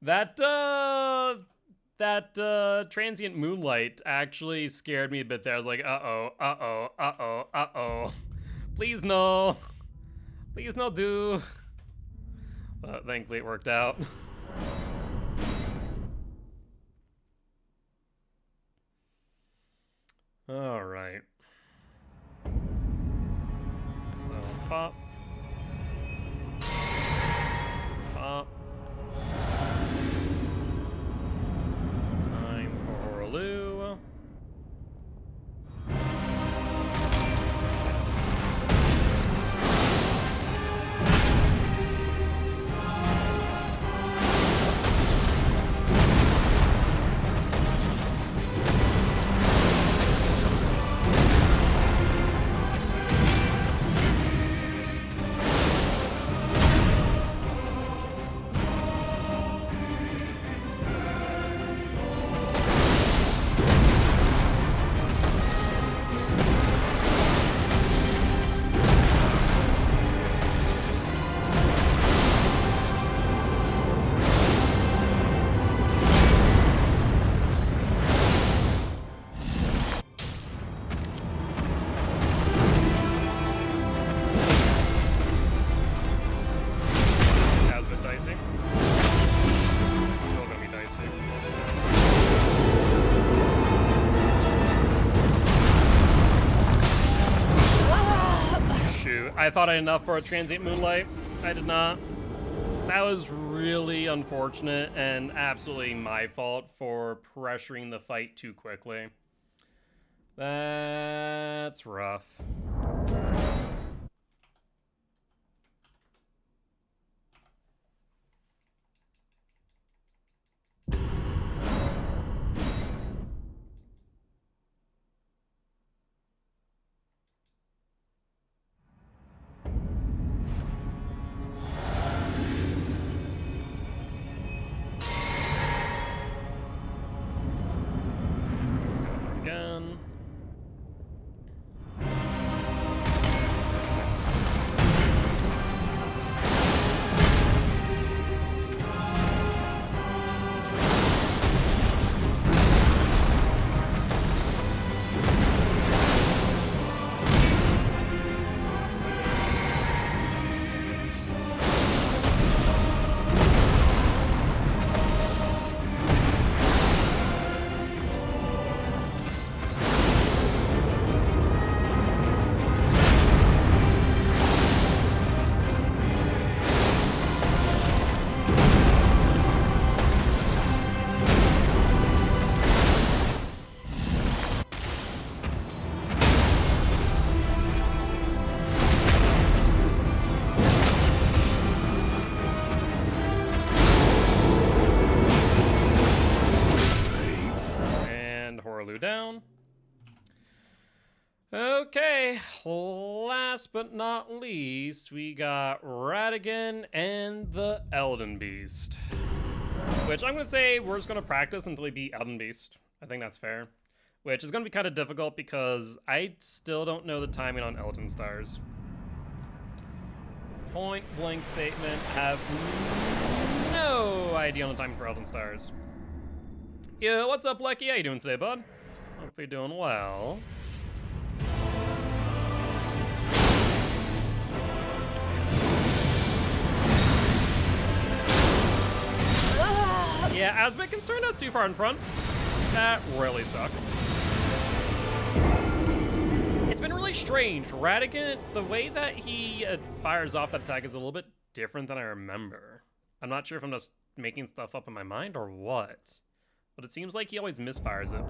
That that transient moonlight actually scared me a bit there. I was like, uh-oh. Please no. Please no do. But thankfully it worked out. All right. So let's pop. Pop. Time for Orlu. I thought I had enough for a transient moonlight. I did not. That was really unfortunate and absolutely my fault for pressuring the fight too quickly. That's rough. Down. Okay, last but not least, we got Radigan and the Elden Beast. Which I'm gonna say we're just gonna practice until we beat Elden Beast. I think that's fair. Which is gonna be kind of difficult because I still don't know the timing on Elden Stars. Point blank statement, have no idea on the timing for Elden Stars. Yeah, what's up, Lecky? How you doing today, bud? Hope you're doing well. Yeah, I was a bit concerned I was too far in front. That really sucks. It's been really strange. Radigan, the way that he fires off that attack is a little bit different than I remember. I'm not sure if I'm just making stuff up in my mind or what. But it seems like he always misfires it.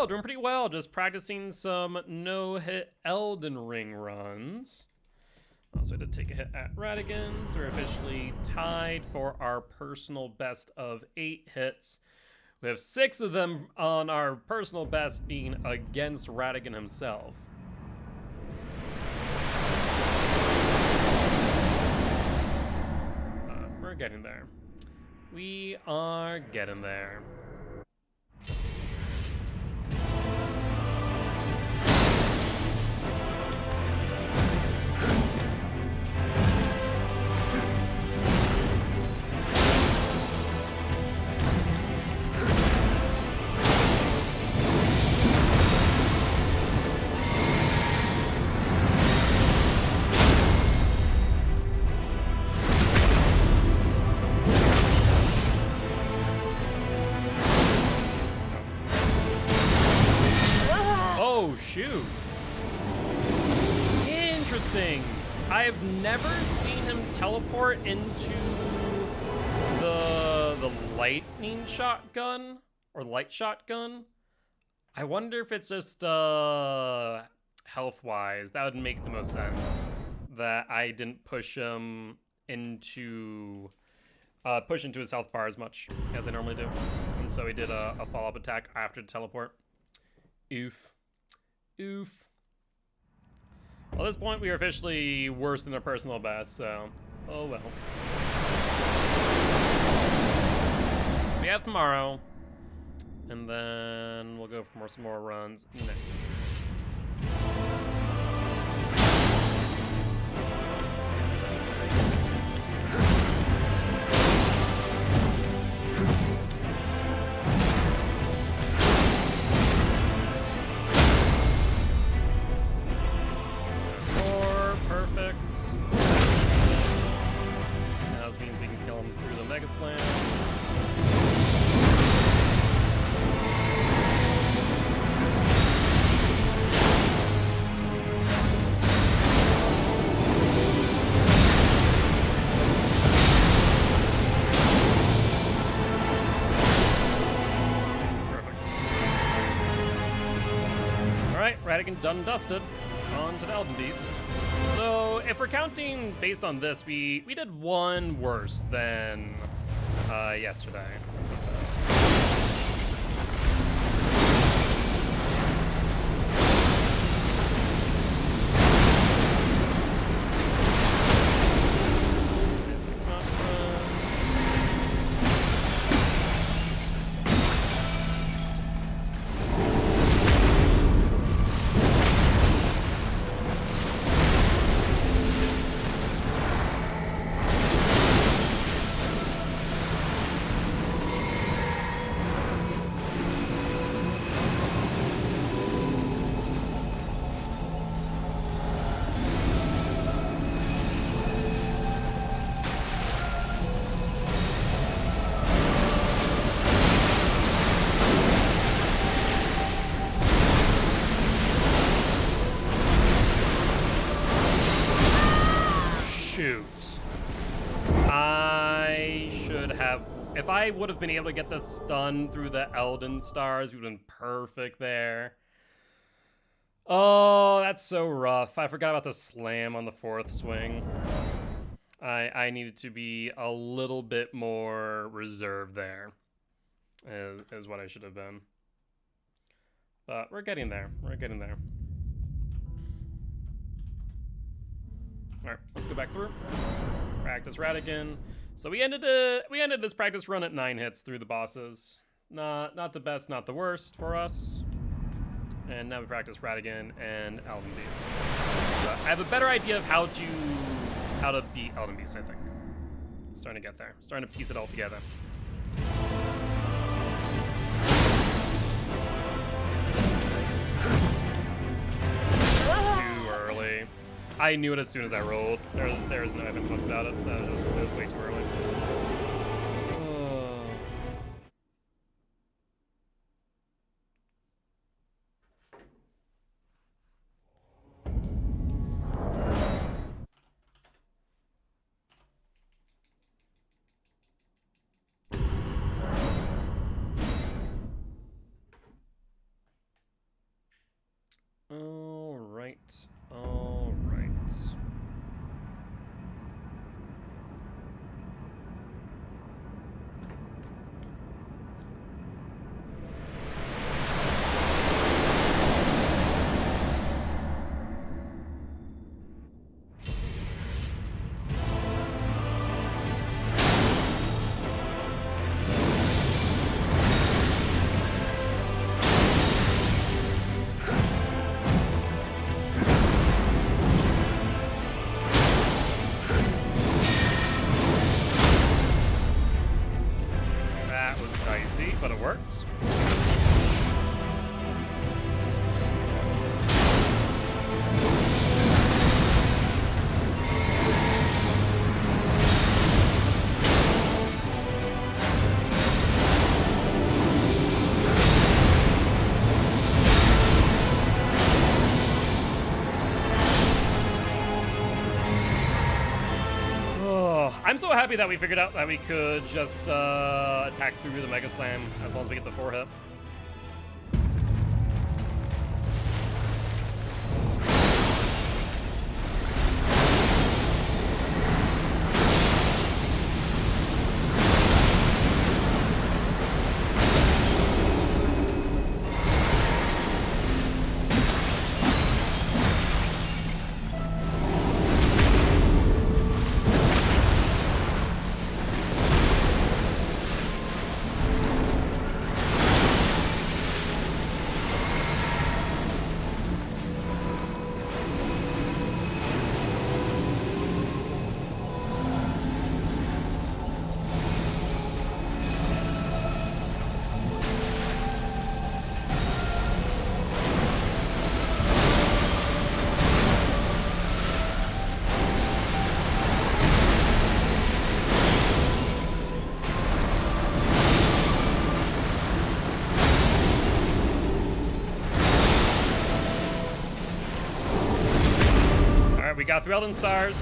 Doing pretty well. Just practicing some no-hit Elden Ring runs. Also, I did take a hit at Radigan's. We're officially tied for our personal best of 8 hits. We have 6 of them on our personal best being against Radigan himself. We're getting there. We are getting there. interesting. I've never seen him teleport into the lightning shotgun or light shotgun. I wonder if it's just health-wise. That would make the most sense. That I didn't push him into his health bar as much as I normally do, and so he did a follow-up attack after the teleport. Oof. Oof. Well, at this point, we are officially worse than our personal best, so oh well. We have tomorrow, and then we'll go for some more runs next week. Radigan done and dusted. On to the Elden Beast. So, if we're counting based on this, we did one worse than yesterday. If I would have been able to get the stun through the Elden stars, we would have been perfect there. Oh, that's so rough. I forgot about the slam on the fourth swing. I needed to be a little bit more reserved there, is what I should have been. But we're getting there. We're getting there. All right, let's go back through. Practice Radigan. So we ended this practice run at 9 hits through the bosses. Not the best, not the worst for us. And now we practice Radigan and Elden Beast. So I have a better idea of how to beat Elden Beast, I think. Starting to get there. Starting to piece it all together. Too early. I knew it as soon as I rolled. There was no ifs and buts about it. It was way too early. I'm so happy that we figured out that we could just attack through the Mega Slam as long as we get the 4 hit. We got through Elden Stars.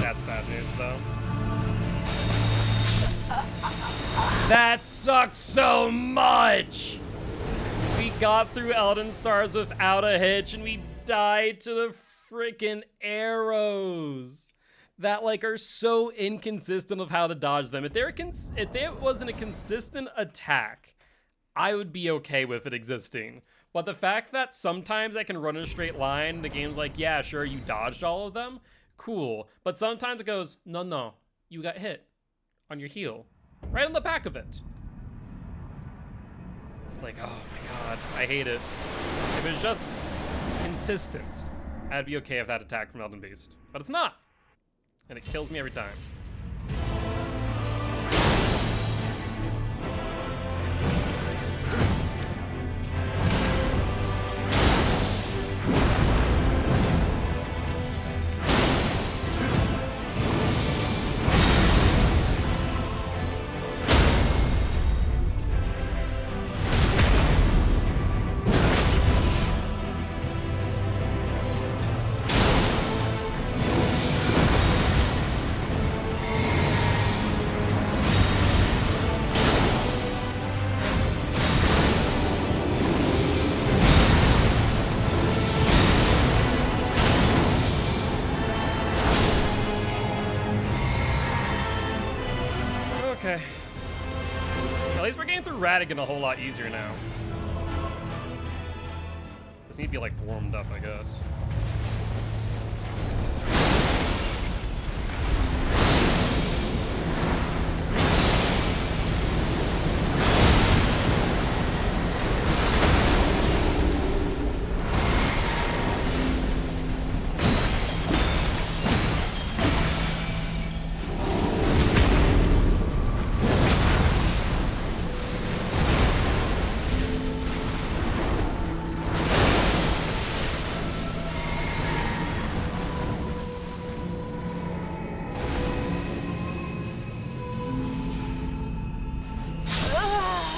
That's bad news, though. That sucks so much! We got through Elden Stars without a hitch, and we died to the freaking arrows that, like, are so inconsistent of how to dodge them. If there wasn't a consistent attack, I would be okay with it existing. But the fact that sometimes I can run in a straight line, the game's like, yeah, sure, you dodged all of them, cool. But sometimes it goes, no, you got hit on your heel, right on the back of it. It's like, oh my god, I hate it. If it was just consistent, I'd be okay with that attack from Elden Beast. But it's not, and it kills me every time. Okay. At least we're getting through Radigan a whole lot easier now. Just need to be, like, warmed up, I guess.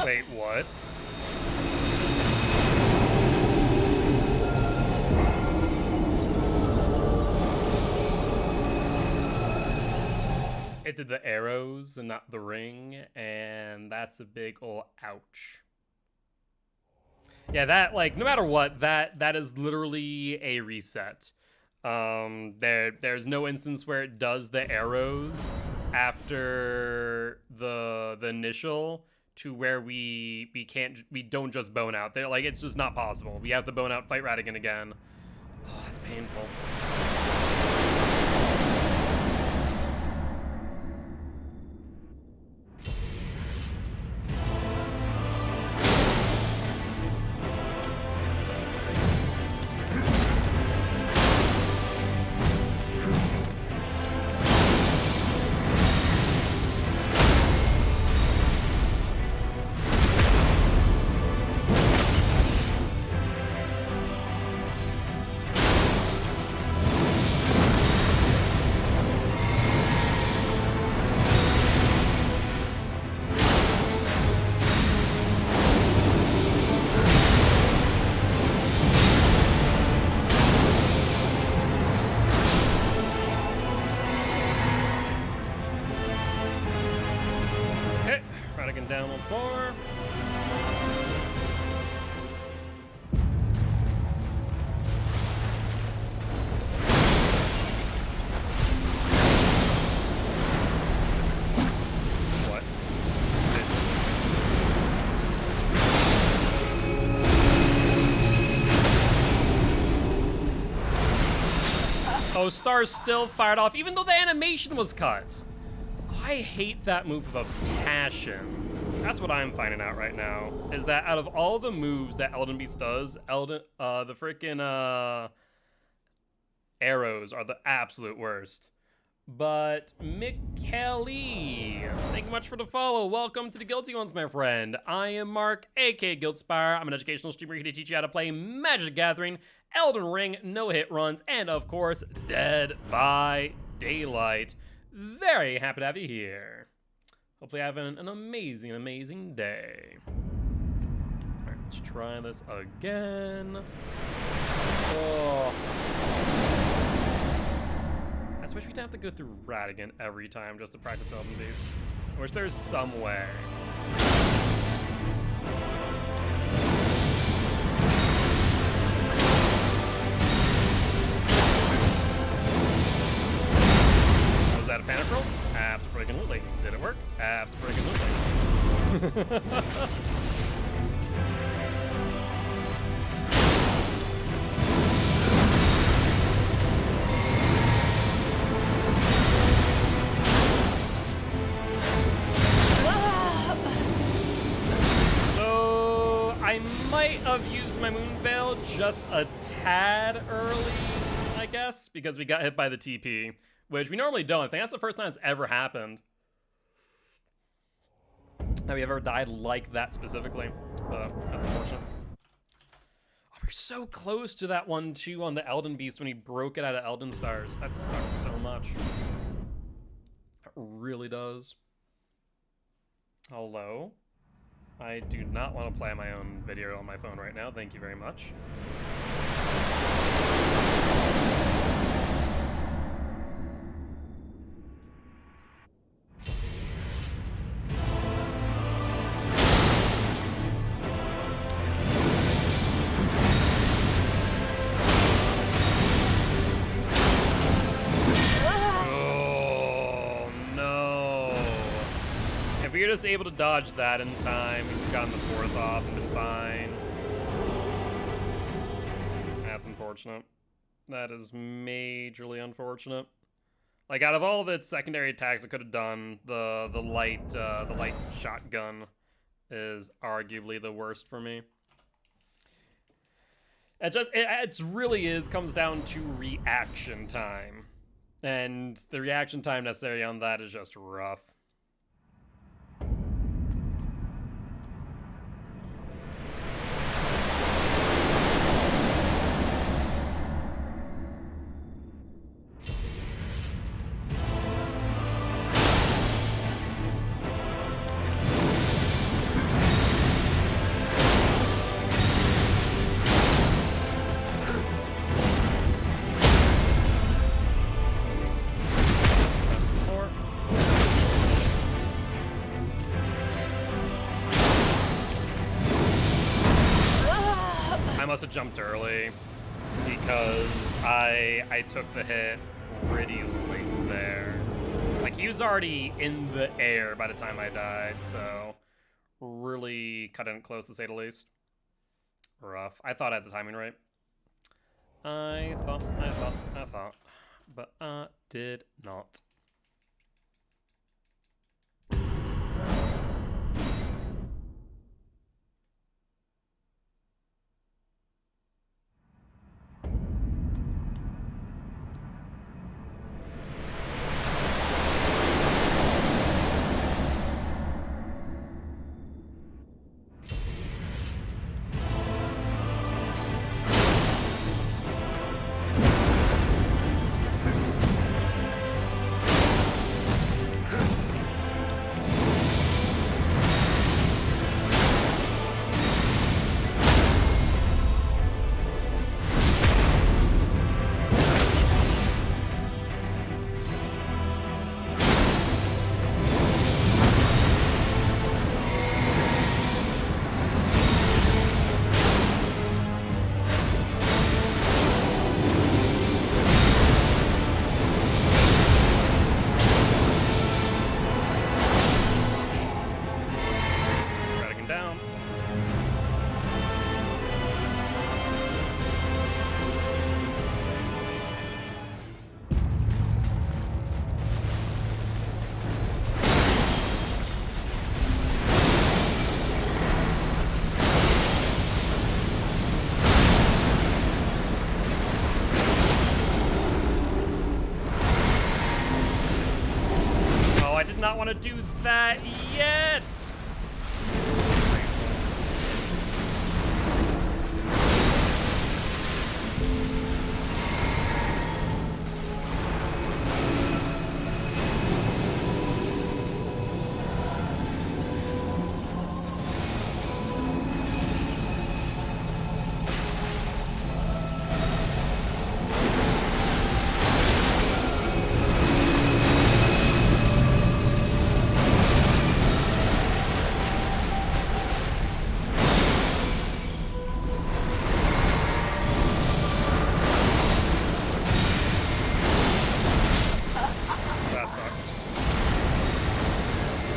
Wait, what? It did the arrows and not the ring, and that's a big ol' ouch. Yeah, that, like, no matter what, that is literally a reset. There's no instance where it does the arrows after the initial to where we don't just bone out. They're like, it's just not possible. We have to bone out, fight Radigan again. Oh, that's painful. Oh, stars still fired off, even though the animation was cut. I hate that move with a passion. That's what I'm finding out right now, is that out of all the moves that Elden Beast does, the freaking arrows are the absolute worst. But Mikkeli, thank you much for the follow. Welcome to the Guilty Ones, my friend. I am Mark, aka Guildspire. I'm an educational streamer here to teach you how to play Magic the Gathering, Elden Ring, no-hit runs, and of course, Dead by Daylight. Very happy to have you here. Hopefully having an amazing, amazing day. All right, let's try this again. Oh. I wish we didn't have to go through Radigan every time just to practice Elden Beast. I wish there's some way. Was that a panic roll? Absolutely. Did it work? Absolutely. I might have used my Moon Veil just a tad early, I guess, because we got hit by the TP, which we normally don't. I think that's the first time it's ever happened that we ever died like that specifically. That's unfortunate. Oh, we're so close to that one, too, on the Elden Beast when he broke it out of Elden Stars. That sucks so much. It really does. Hello? I do not want to play my own video on my phone right now. Thank you very much. If you're just able to dodge that in time, you've gotten the 4th off and been fine. That's unfortunate. That is majorly unfortunate. Like, out of all of its secondary attacks it could have done, the light shotgun is arguably the worst for me. It really comes down to reaction time. And the reaction time necessary on that is just rough. I must have jumped early because I took the hit pretty late there. Like, he was already in the air by the time I died, so really cut in close to say the least. Rough. I thought I had the timing right. I thought, but I did not. want to do that yet.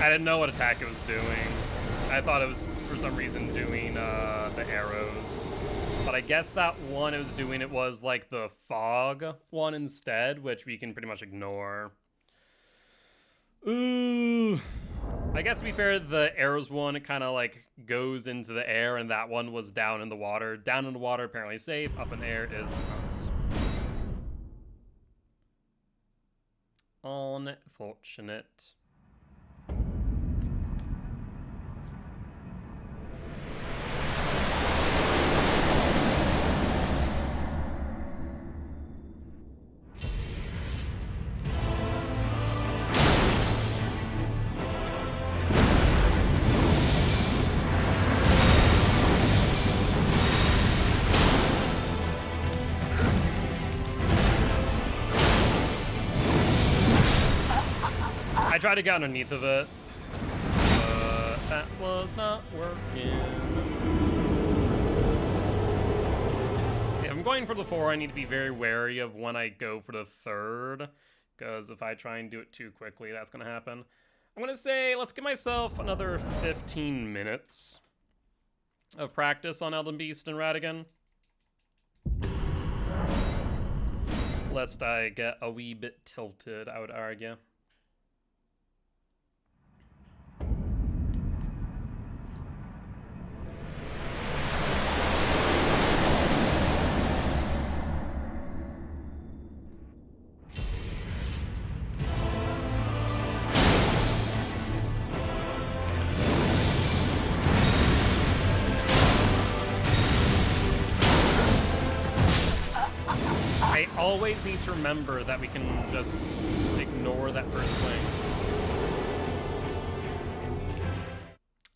I didn't know what attack it was doing. I thought it was, for some reason, doing the arrows. But I guess that one it was doing, it was like the fog one instead, which we can pretty much ignore. Ooh. I guess to be fair, the arrows one, it kind of like goes into the air, and that one was down in the water. Down in the water, apparently safe. Up in the air is not. Unfortunate. I tried to get underneath of it, but that was not working. If I'm going for the 4, I need to be very wary of when I go for the 3rd, because if I try and do it too quickly, that's going to happen. I'm going to say, let's give myself another 15 minutes of practice on Elden Beast and Radigan. Lest I get a wee bit tilted, I would argue. I always need to remember that we can just ignore that first swing.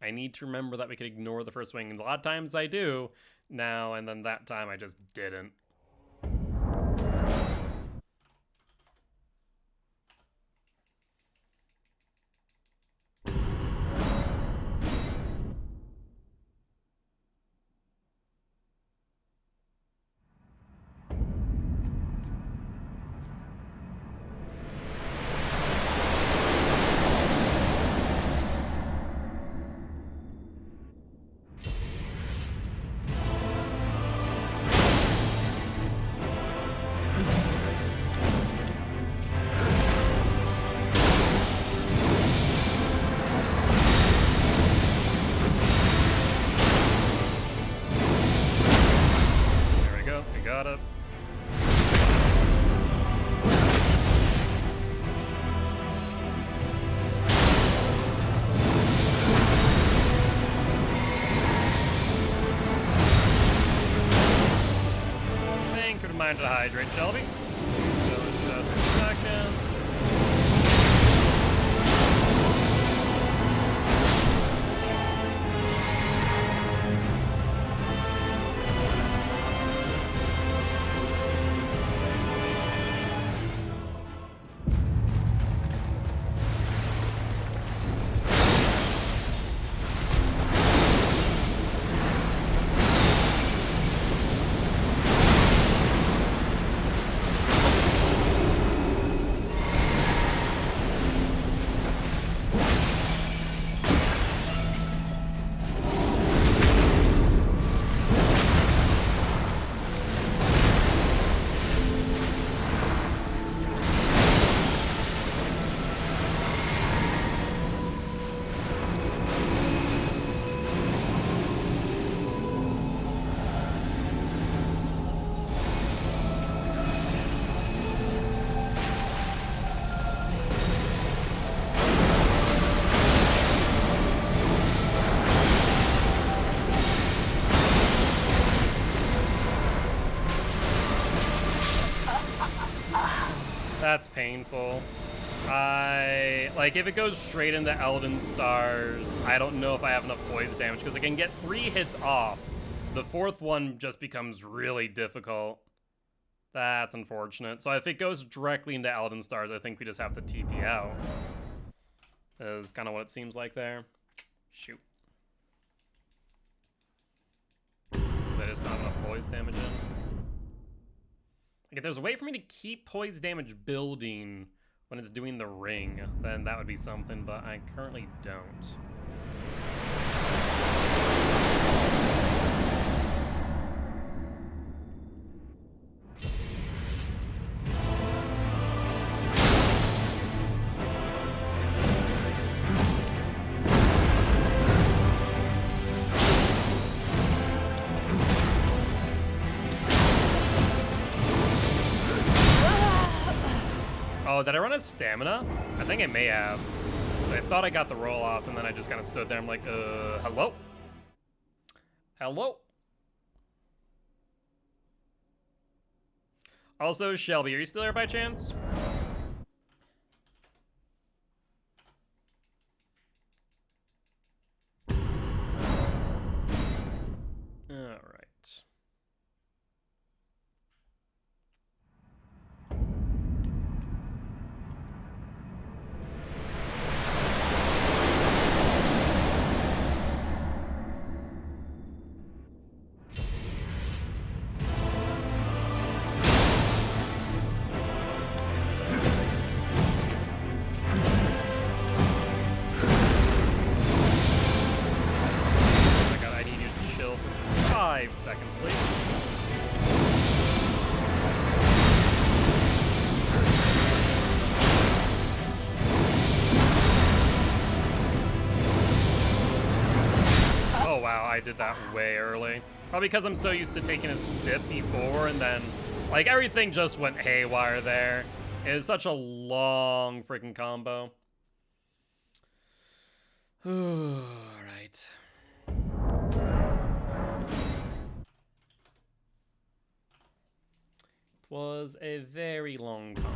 I need to remember that we can ignore the first swing. And a lot of times I do now, and then that time I just didn't. Got it. Thank you, reminder to hydrate, Shelby. So in just a second. That's painful. Like, if it goes straight into Elden Stars, I don't know if I have enough poise damage, because I can get 3 hits off. The 4th one just becomes really difficult. That's unfortunate. So if it goes directly into Elden Stars, I think we just have to TP out. Is kind of what it seems like there. Shoot. That is not enough poise damage in. Like, if there's a way for me to keep poise damage building when it's doing the ring, then that would be something, but I currently don't. Oh, did I run out of stamina? I think I may have. I thought I got the roll off, and then I just kind of stood there. I'm like, hello? Hello? Also, Shelby, are you still there by chance? All right. Seconds, please. Oh wow, I did that way early. Probably because I'm so used to taking a sip before, and then, like, everything just went haywire there. It was such a long freaking combo. Alright. Was a very long combo.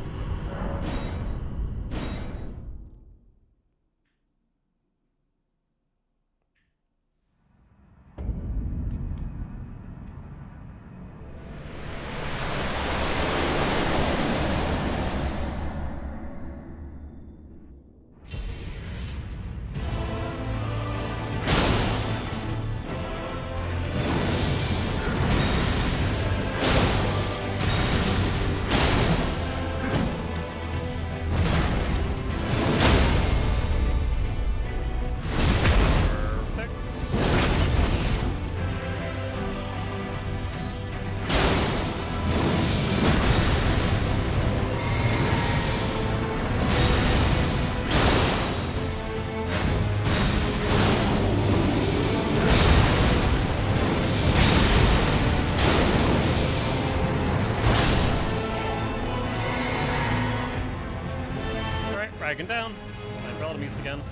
Dragging down. I fell to Mies again.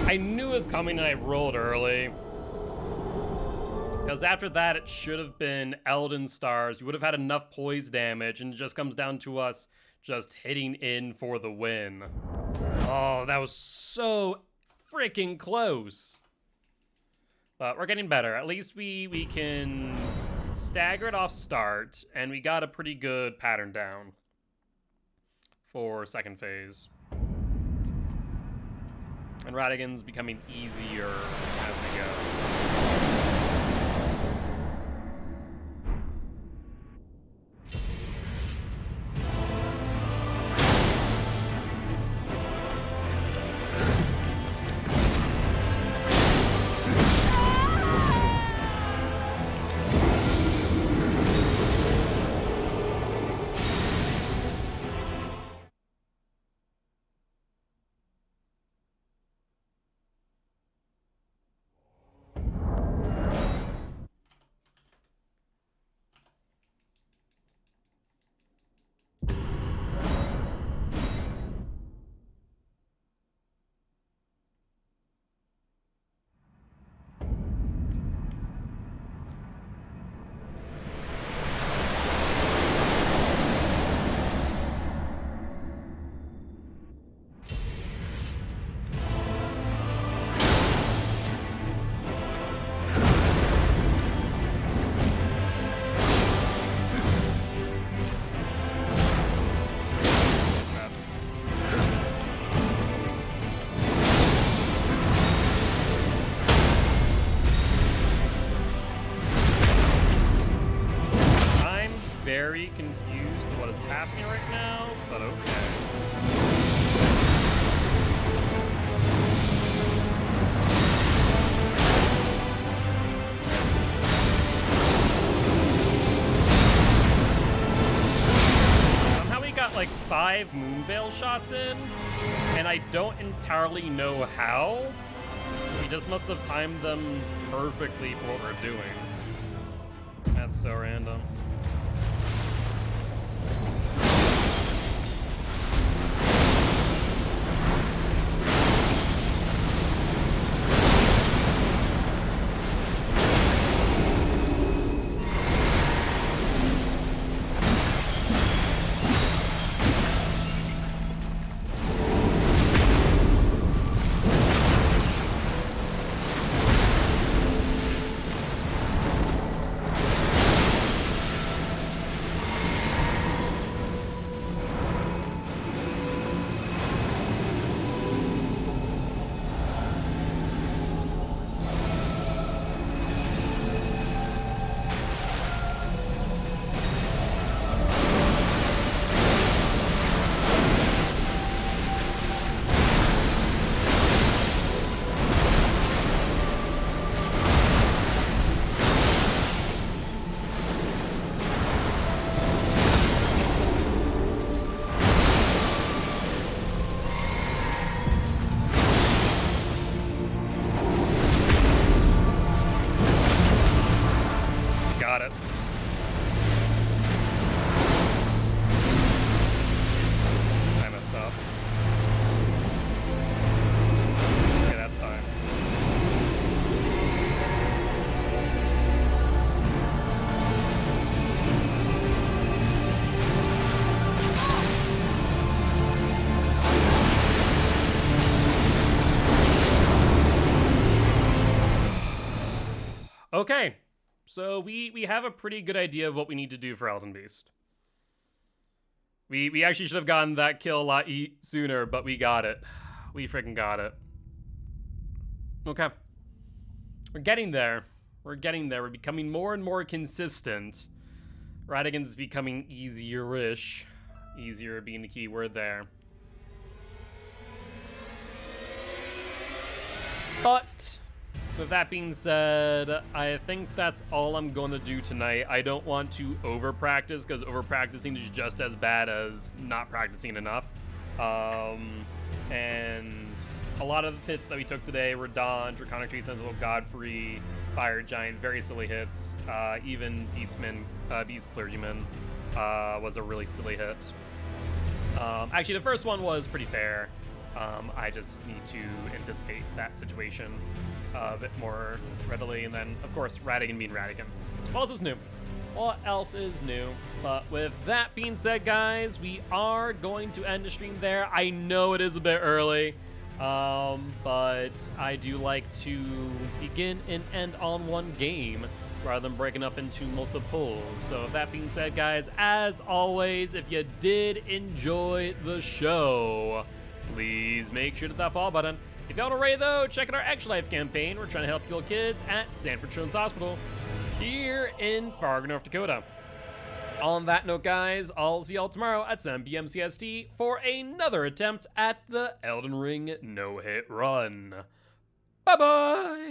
I knew it was coming and I rolled early. Because after that, it should have been Elden Stars. We would have had enough poise damage, and it just comes down to us just hitting in for the win. Oh, that was so freaking close. But we're getting better. At least we can staggered off start, and we got a pretty good pattern down for second phase. And Radigan's becoming easier as we go. Very confused to what is happening right now, but okay. Somehow we got like 5 Moonveil shots in, and I don't entirely know how. We just must have timed them perfectly for what we're doing. That's so random. Got it. I messed up. Okay, that's fine. Okay. So we have a pretty good idea of what we need to do for Elden Beast. We actually should have gotten that kill a lot sooner, but we got it. We freaking got it. Okay. We're getting there. We're getting there. We're becoming more and more consistent. Radigan's becoming easier-ish. Easier being the key word there. But with that being said, I think that's all I'm going to do tonight. I don't want to over-practice, because over-practicing is just as bad as not practicing enough. And a lot of the hits that we took today were Dawn, Draconic Tree Sentinel, Godfrey, Fire Giant, very silly hits. Even Beast Clergyman was a really silly hit. Actually, the first one was pretty fair. I just need to anticipate that situation a bit more readily. And then, of course, Radigan being Radigan. What else is new? What else is new? But with that being said, guys, we are going to end the stream there. I know it is a bit early, but I do like to begin and end on one game. rather than breaking up into multiples. So that being said, guys, as always, if you did enjoy the show, please make sure to hit that follow button. If y'all already though, check out our Extra Life campaign. We're trying to help heal kids at Sanford Children's Hospital here in Fargo, North Dakota. On that note, guys, I'll see y'all tomorrow at 7 p.m. CST for another attempt at the Elden Ring no-hit run. Bye-bye!